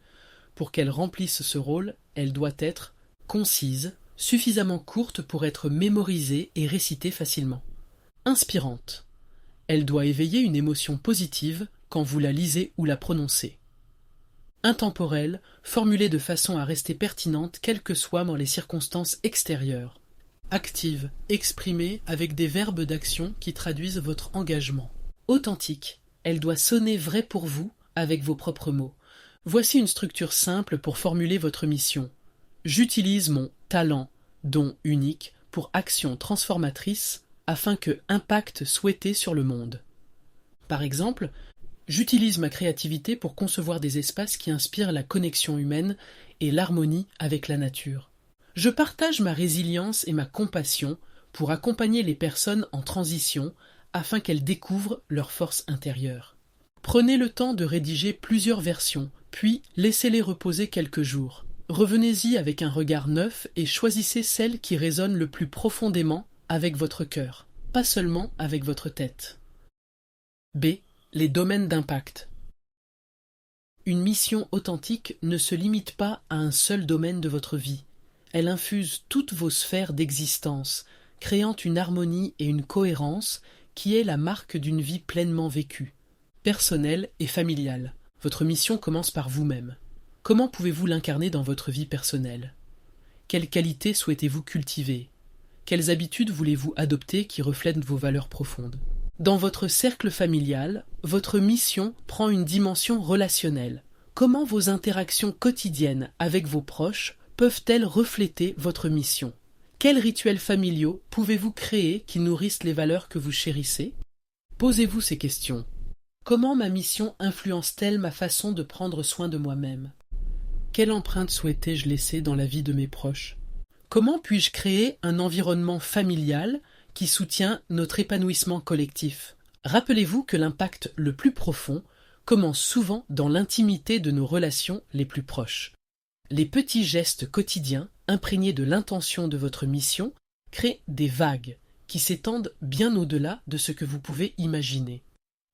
Pour qu'elle remplisse ce rôle, elle doit être concise, suffisamment courte pour être mémorisée et récitée facilement. Inspirante. Elle doit éveiller une émotion positive quand vous la lisez ou la prononcez. Intemporelle, formulée de façon à rester pertinente quelles que soient dans les circonstances extérieures. Active, exprimée avec des verbes d'action qui traduisent votre engagement. Authentique, elle doit sonner vraie pour vous avec vos propres mots. Voici une structure simple pour formuler votre mission. J'utilise mon talent, don unique, pour action transformatrice afin que impact souhaité sur le monde. Par exemple, j'utilise ma créativité pour concevoir des espaces qui inspirent la connexion humaine et l'harmonie avec la nature. Je partage ma résilience et ma compassion pour accompagner les personnes en transition afin qu'elles découvrent leur force intérieure. Prenez le temps de rédiger plusieurs versions, puis laissez-les reposer quelques jours. Revenez-y avec un regard neuf et choisissez celle qui résonne le plus profondément avec votre cœur, pas seulement avec votre tête. B. Les domaines d'impact. Une mission authentique ne se limite pas à un seul domaine de votre vie. Elle infuse toutes vos sphères d'existence, créant une harmonie et une cohérence qui est la marque d'une vie pleinement vécue. Personnelle et familiale. Votre mission commence par vous-même. Comment pouvez-vous l'incarner dans votre vie personnelle? Quelles qualités souhaitez-vous cultiver? Quelles habitudes voulez-vous adopter qui reflètent vos valeurs profondes? Dans votre cercle familial, votre mission prend une dimension relationnelle. Comment vos interactions quotidiennes avec vos proches peuvent-elles refléter votre mission? Quels rituels familiaux pouvez-vous créer qui nourrissent les valeurs que vous chérissez? Posez-vous ces questions. Comment ma mission influence-t-elle ma façon de prendre soin de moi-même? Quelle empreinte souhaitais-je laisser dans la vie de mes proches? Comment puis-je créer un environnement familial qui soutient notre épanouissement collectif? Rappelez-vous que l'impact le plus profond commence souvent dans l'intimité de nos relations les plus proches. Les petits gestes quotidiens, imprégnés de l'intention de votre mission, créent des vagues qui s'étendent bien au-delà de ce que vous pouvez imaginer.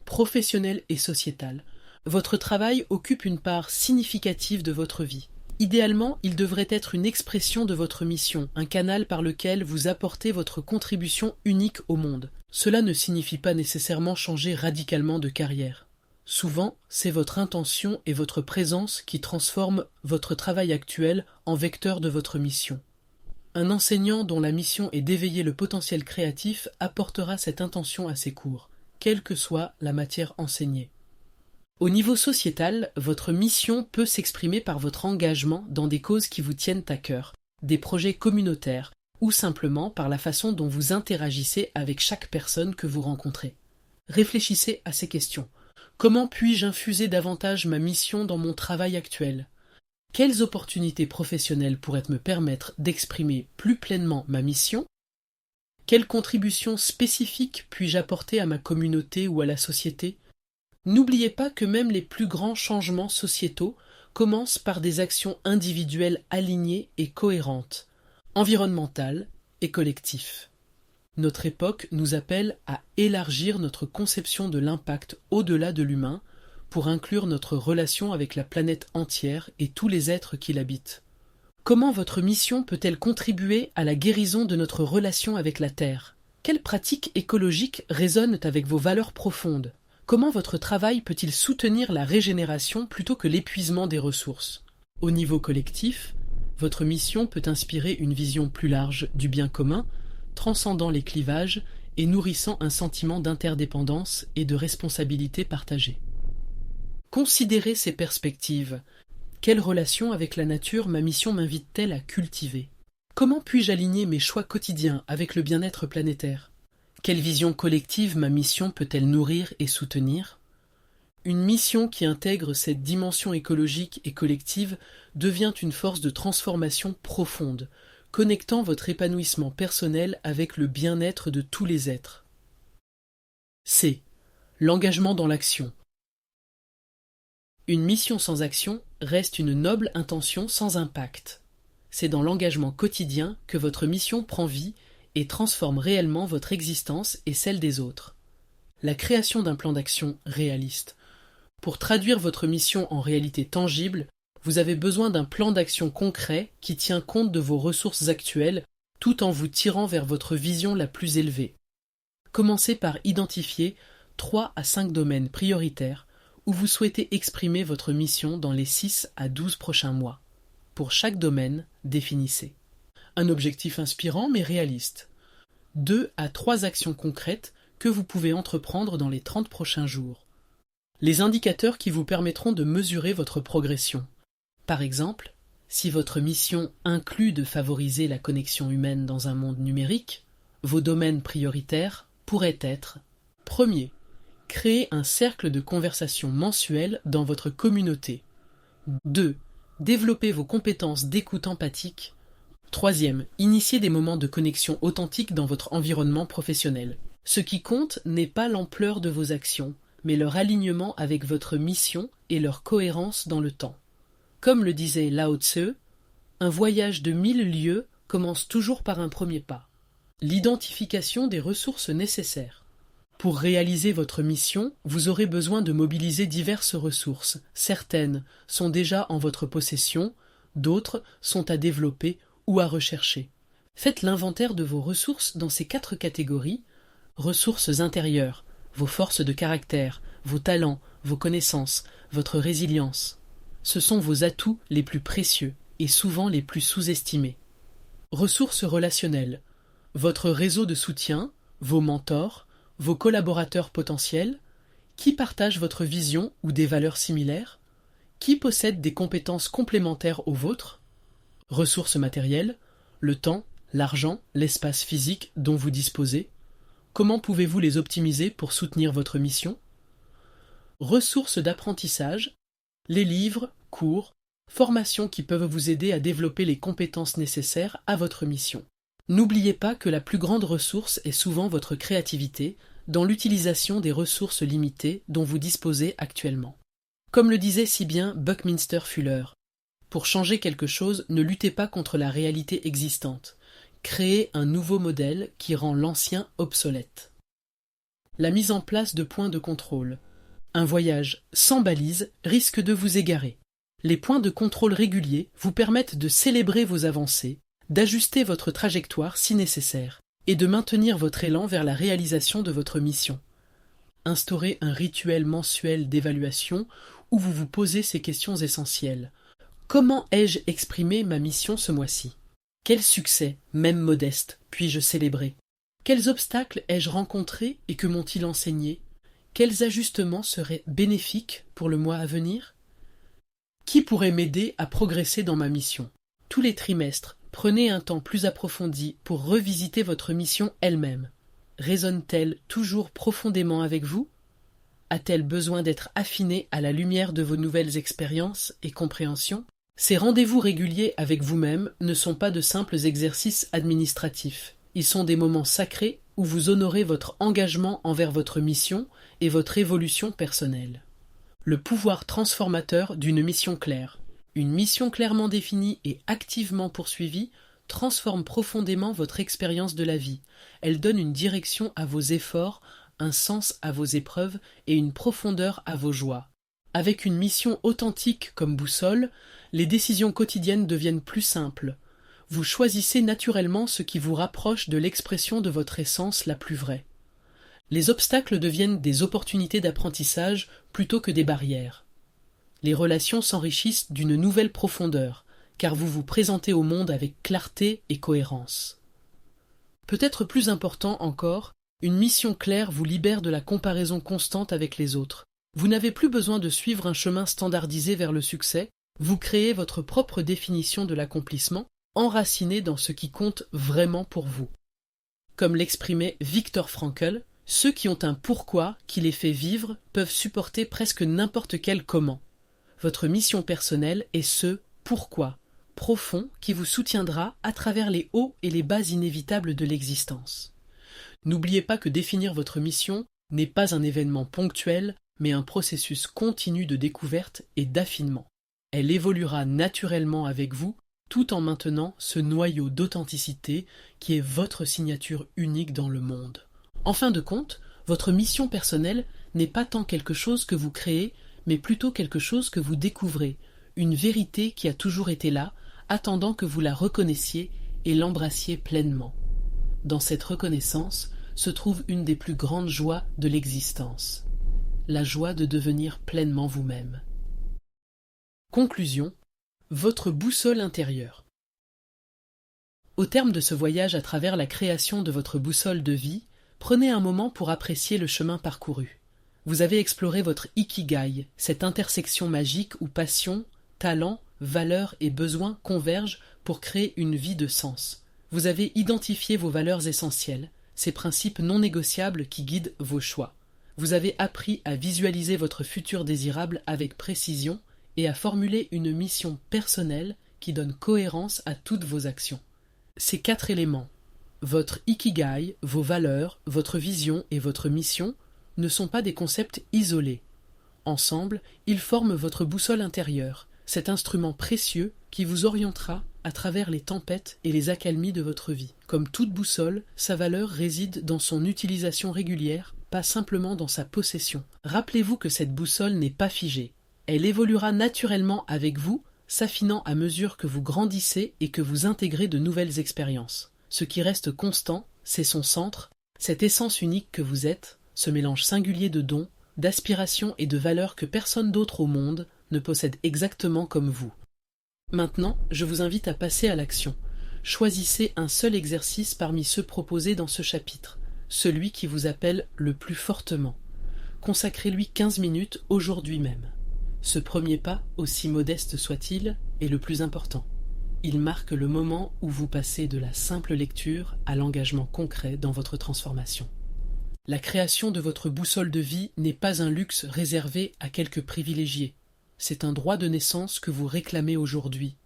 Professionnel et sociétal, votre travail occupe une part significative de votre vie. Idéalement, il devrait être une expression de votre mission, un canal par lequel vous apportez votre contribution unique au monde. Cela ne signifie pas nécessairement changer radicalement de carrière. Souvent, c'est votre intention et votre présence qui transforment votre travail actuel en vecteur de votre mission. Un enseignant dont la mission est d'éveiller le potentiel créatif apportera cette intention à ses cours, quelle que soit la matière enseignée. Au niveau sociétal, votre mission peut s'exprimer par votre engagement dans des causes qui vous tiennent à cœur, des projets communautaires, ou simplement par la façon dont vous interagissez avec chaque personne que vous rencontrez. Réfléchissez à ces questions. Comment puis-je infuser davantage ma mission dans mon travail actuel? Quelles opportunités professionnelles pourraient me permettre d'exprimer plus pleinement ma mission? Quelles contributions spécifiques puis-je apporter à ma communauté ou à la société? N'oubliez pas que même les plus grands changements sociétaux commencent par des actions individuelles alignées et cohérentes, environnementales et collectives. Notre époque nous appelle à élargir notre conception de l'impact au-delà de l'humain pour inclure notre relation avec la planète entière et tous les êtres qui l'habitent. Comment votre mission peut-elle contribuer à la guérison de notre relation avec la Terre? Quelles pratiques écologiques résonnent avec vos valeurs profondes? Comment votre travail peut-il soutenir la régénération plutôt que l'épuisement des ressources? Au niveau collectif, votre mission peut inspirer une vision plus large du bien commun, transcendant les clivages et nourrissant un sentiment d'interdépendance et de responsabilité partagée. Considérez ces perspectives. Quelle relation avec la nature ma mission m'invite-t-elle à cultiver? Comment puis-je aligner mes choix quotidiens avec le bien-être planétaire? Quelle vision collective ma mission peut-elle nourrir et soutenir? Une mission qui intègre cette dimension écologique et collective devient une force de transformation profonde, connectant votre épanouissement personnel avec le bien-être de tous les êtres. C. L'engagement dans l'action. Une mission sans action reste une noble intention sans impact. C'est dans l'engagement quotidien que votre mission prend vie et transforme réellement votre existence et celle des autres. La création d'un plan d'action réaliste. Pour traduire votre mission en réalité tangible, vous avez besoin d'un plan d'action concret qui tient compte de vos ressources actuelles tout en vous tirant vers votre vision la plus élevée. Commencez par identifier 3 à 5 domaines prioritaires où vous souhaitez exprimer votre mission dans les 6 à 12 prochains mois. Pour chaque domaine, définissez un objectif inspirant mais réaliste. 2 à 3 actions concrètes que vous pouvez entreprendre dans les 30 prochains jours. Les indicateurs qui vous permettront de mesurer votre progression. Par exemple, si votre mission inclut de favoriser la connexion humaine dans un monde numérique, vos domaines prioritaires pourraient être: premier, créer un cercle de conversation mensuel dans votre communauté. 2. Développer vos compétences d'écoute empathique. Troisième, initiez des moments de connexion authentique dans votre environnement professionnel. Ce qui compte n'est pas l'ampleur de vos actions, mais leur alignement avec votre mission et leur cohérence dans le temps. Comme le disait Lao Tse, un voyage de 1000 lieues commence toujours par un premier pas. L'identification des ressources nécessaires. Pour réaliser votre mission, vous aurez besoin de mobiliser diverses ressources. Certaines sont déjà en votre possession, d'autres sont à développer ou à rechercher. Faites l'inventaire de vos ressources dans ces 4 catégories: ressources intérieures, vos forces de caractère, vos talents, vos connaissances, votre résilience. Ce sont vos atouts les plus précieux et souvent les plus sous-estimés. Ressources relationnelles, votre réseau de soutien, vos mentors, vos collaborateurs potentiels, qui partagent votre vision ou des valeurs similaires, qui possèdent des compétences complémentaires aux vôtres. Ressources matérielles, le temps, l'argent, l'espace physique dont vous disposez. Comment pouvez-vous les optimiser pour soutenir votre mission? Ressources d'apprentissage, les livres, cours, formations qui peuvent vous aider à développer les compétences nécessaires à votre mission. N'oubliez pas que la plus grande ressource est souvent votre créativité dans l'utilisation des ressources limitées dont vous disposez actuellement. Comme le disait si bien Buckminster Fuller, pour changer quelque chose, ne luttez pas contre la réalité existante. Créez un nouveau modèle qui rend l'ancien obsolète. La mise en place de points de contrôle. Un voyage sans balises risque de vous égarer. Les points de contrôle réguliers vous permettent de célébrer vos avancées, d'ajuster votre trajectoire si nécessaire, et de maintenir votre élan vers la réalisation de votre mission. Instaurez un rituel mensuel d'évaluation où vous vous posez ces questions essentielles. Comment ai-je exprimé ma mission ce mois-ci? Quel succès, même modeste, puis-je célébrer? Quels obstacles ai-je rencontrés et que m'ont-ils enseigné? Quels ajustements seraient bénéfiques pour le mois à venir? Qui pourrait m'aider à progresser dans ma mission? Tous les trimestres, prenez un temps plus approfondi pour revisiter votre mission elle-même. Résonne-t-elle toujours profondément avec vous? A-t-elle besoin d'être affinée à la lumière de vos nouvelles expériences et compréhensions? Ces rendez-vous réguliers avec vous-même ne sont pas de simples exercices administratifs. Ils sont des moments sacrés où vous honorez votre engagement envers votre mission et votre évolution personnelle. Le pouvoir transformateur d'une mission claire. Une mission clairement définie et activement poursuivie transforme profondément votre expérience de la vie. Elle donne une direction à vos efforts, un sens à vos épreuves et une profondeur à vos joies. Avec une mission authentique comme boussole, les décisions quotidiennes deviennent plus simples. Vous choisissez naturellement ce qui vous rapproche de l'expression de votre essence la plus vraie. Les obstacles deviennent des opportunités d'apprentissage plutôt que des barrières. Les relations s'enrichissent d'une nouvelle profondeur, car vous vous présentez au monde avec clarté et cohérence. Peut-être plus important encore, une mission claire vous libère de la comparaison constante avec les autres. Vous n'avez plus besoin de suivre un chemin standardisé vers le succès, vous créez votre propre définition de l'accomplissement, enracinée dans ce qui compte vraiment pour vous. Comme l'exprimait Viktor Frankl, ceux qui ont un pourquoi qui les fait vivre peuvent supporter presque n'importe quel comment. Votre mission personnelle est ce pourquoi profond qui vous soutiendra à travers les hauts et les bas inévitables de l'existence. N'oubliez pas que définir votre mission n'est pas un événement ponctuel, mais un processus continu de découverte et d'affinement. Elle évoluera naturellement avec vous, tout en maintenant ce noyau d'authenticité qui est votre signature unique dans le monde. En fin de compte, votre mission personnelle n'est pas tant quelque chose que vous créez, mais plutôt quelque chose que vous découvrez, une vérité qui a toujours été là, attendant que vous la reconnaissiez et l'embrassiez pleinement. Dans cette reconnaissance se trouve une des plus grandes joies de l'existence, la joie de devenir pleinement vous-même. Conclusion, votre boussole intérieure. Au terme de ce voyage à travers la création de votre boussole de vie, prenez un moment pour apprécier le chemin parcouru. Vous avez exploré votre ikigai, cette intersection magique où passion, talent, valeurs et besoins convergent pour créer une vie de sens. Vous avez identifié vos valeurs essentielles, ces principes non négociables qui guident vos choix. Vous avez appris à visualiser votre futur désirable avec précision et à formuler une mission personnelle qui donne cohérence à toutes vos actions. Ces 4 éléments, votre ikigai, vos valeurs, votre vision et votre mission, ne sont pas des concepts isolés. Ensemble, ils forment votre boussole intérieure, cet instrument précieux qui vous orientera à travers les tempêtes et les accalmies de votre vie. Comme toute boussole, sa valeur réside dans son utilisation régulière, pas simplement dans sa possession. Rappelez-vous que cette boussole n'est pas figée. Elle évoluera naturellement avec vous, s'affinant à mesure que vous grandissez et que vous intégrez de nouvelles expériences. Ce qui reste constant, c'est son centre, cette essence unique que vous êtes, ce mélange singulier de dons, d'aspirations et de valeurs que personne d'autre au monde ne possède exactement comme vous. Maintenant, je vous invite à passer à l'action. Choisissez un seul exercice parmi ceux proposés dans ce chapitre, celui qui vous appelle le plus fortement. Consacrez-lui 15 minutes aujourd'hui même. Ce premier pas, aussi modeste soit-il, est le plus important. Il marque le moment où vous passez de la simple lecture à l'engagement concret dans votre transformation. La création de votre boussole de vie n'est pas un luxe réservé à quelques privilégiés. C'est un droit de naissance que vous réclamez aujourd'hui.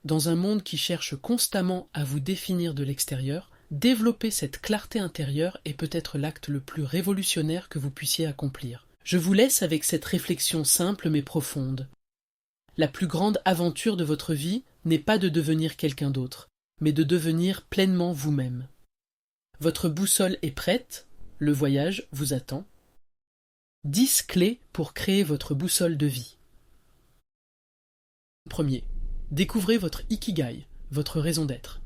Dans un monde qui cherche constamment à vous définir de l'extérieur, développer cette clarté intérieure est peut-être l'acte le plus révolutionnaire que vous puissiez accomplir. Je vous laisse avec cette réflexion simple mais profonde. La plus grande aventure de votre vie n'est pas de devenir quelqu'un d'autre, mais de devenir pleinement vous-même. Votre boussole est prête, le voyage vous attend. 10 clés pour créer votre boussole de vie. Premier, découvrez votre ikigai, votre raison d'être.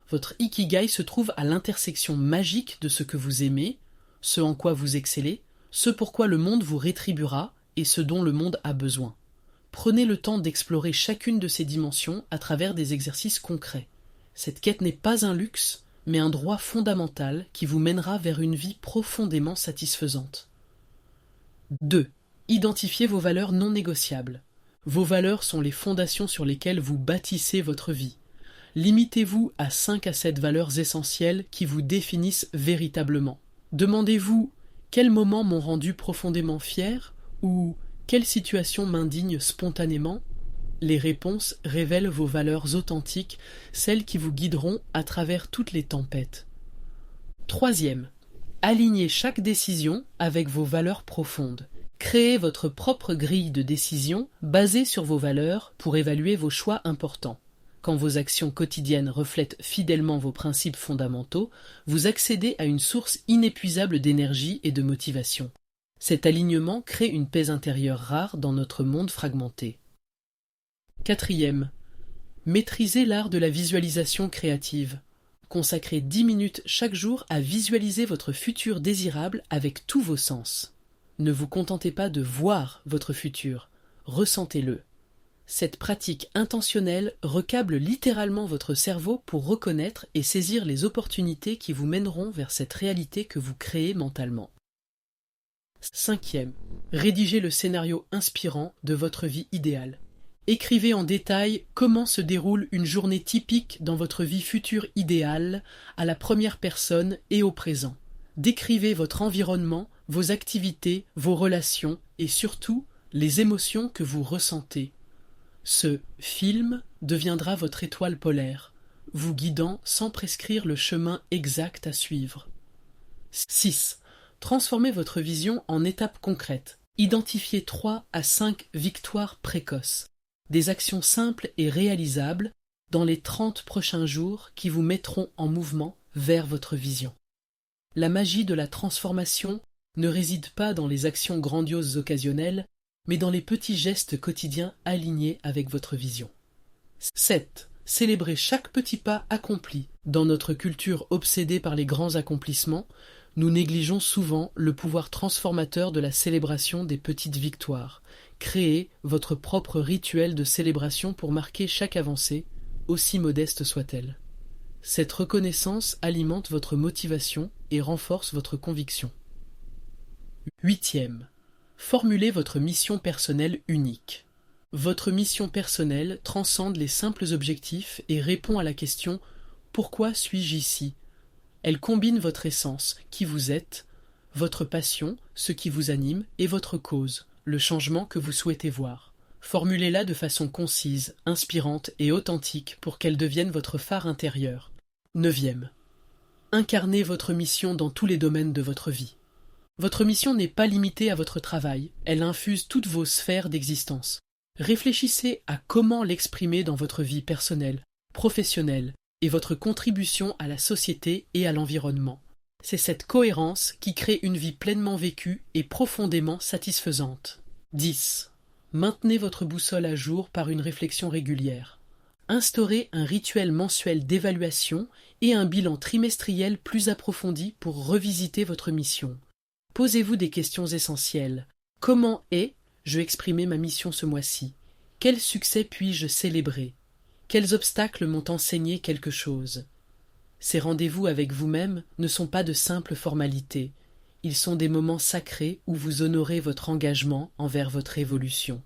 Votre ikigai se trouve à l'intersection magique de ce que vous aimez, ce en quoi vous excellez, ce pourquoi le monde vous rétribuera et ce dont le monde a besoin. Prenez le temps d'explorer chacune de ces dimensions à travers des exercices concrets. Cette quête n'est pas un luxe, mais un droit fondamental qui vous mènera vers une vie profondément satisfaisante. 2. Identifiez vos valeurs non négociables. Vos valeurs sont les fondations sur lesquelles vous bâtissez votre vie. Limitez-vous à 5 à 7 valeurs essentielles qui vous définissent véritablement. Demandez-vous « Quels moments m'ont rendu profondément fier ?» ou « Quelle situation m'indigne spontanément ?» Les réponses révèlent vos valeurs authentiques, celles qui vous guideront à travers toutes les tempêtes. 3. Alignez chaque décision avec vos valeurs profondes. Créez votre propre grille de décision basée sur vos valeurs pour évaluer vos choix importants. Quand vos actions quotidiennes reflètent fidèlement vos principes fondamentaux, vous accédez à une source inépuisable d'énergie et de motivation. Cet alignement crée une paix intérieure rare dans notre monde fragmenté. 4. Maîtrisez l'art de la visualisation créative. Consacrez 10 minutes chaque jour à visualiser votre futur désirable avec tous vos sens. Ne vous contentez pas de voir votre futur, ressentez-le. Cette pratique intentionnelle recable littéralement votre cerveau pour reconnaître et saisir les opportunités qui vous mèneront vers cette réalité que vous créez mentalement. 5. Rédigez le scénario inspirant de votre vie idéale. Écrivez en détail comment se déroule une journée typique dans votre vie future idéale, à la première personne et au présent. Décrivez votre environnement, vos activités, vos relations et surtout les émotions que vous ressentez. Ce film deviendra votre étoile polaire, vous guidant sans prescrire le chemin exact à suivre. 6. Transformez votre vision en étapes concrètes. Identifiez 3 à 5 victoires précoces, des actions simples et réalisables dans les 30 prochains jours qui vous mettront en mouvement vers votre vision. La magie de la transformation ne réside pas dans les actions grandioses occasionnelles, mais dans les petits gestes quotidiens alignés avec votre vision. 7. Célébrez chaque petit pas accompli. Dans notre culture obsédée par les grands accomplissements, nous négligeons souvent le pouvoir transformateur de la célébration des petites victoires. Créez votre propre rituel de célébration pour marquer chaque avancée, aussi modeste soit-elle. Cette reconnaissance alimente votre motivation et renforce votre conviction. 8. Formulez votre mission personnelle unique. Votre mission personnelle transcende les simples objectifs et répond à la question « Pourquoi suis-je ici ?» Elle combine votre essence, qui vous êtes, votre passion, ce qui vous anime, et votre cause, le changement que vous souhaitez voir. Formulez-la de façon concise, inspirante et authentique pour qu'elle devienne votre phare intérieur. Neuvième. Incarnez votre mission dans tous les domaines de votre vie. Votre mission n'est pas limitée à votre travail, elle infuse toutes vos sphères d'existence. Réfléchissez à comment l'exprimer dans votre vie personnelle, professionnelle et votre contribution à la société et à l'environnement. C'est cette cohérence qui crée une vie pleinement vécue et profondément satisfaisante. 10. Maintenez votre boussole à jour par une réflexion régulière. Instaurez un rituel mensuel d'évaluation et un bilan trimestriel plus approfondi pour revisiter votre mission. Posez-vous des questions essentielles. Comment ai-je exprimé ma mission ce mois-ci? Quel succès puis-je célébrer? Quels obstacles m'ont enseigné quelque chose? Ces rendez-vous avec vous-même ne sont pas de simples formalités. Ils sont des moments sacrés où vous honorez votre engagement envers votre évolution.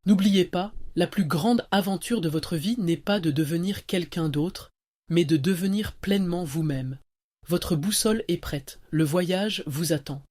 N'oubliez pas, la plus grande aventure de votre vie n'est pas de devenir quelqu'un d'autre, mais de devenir pleinement vous-même. Votre boussole est prête, le voyage vous attend.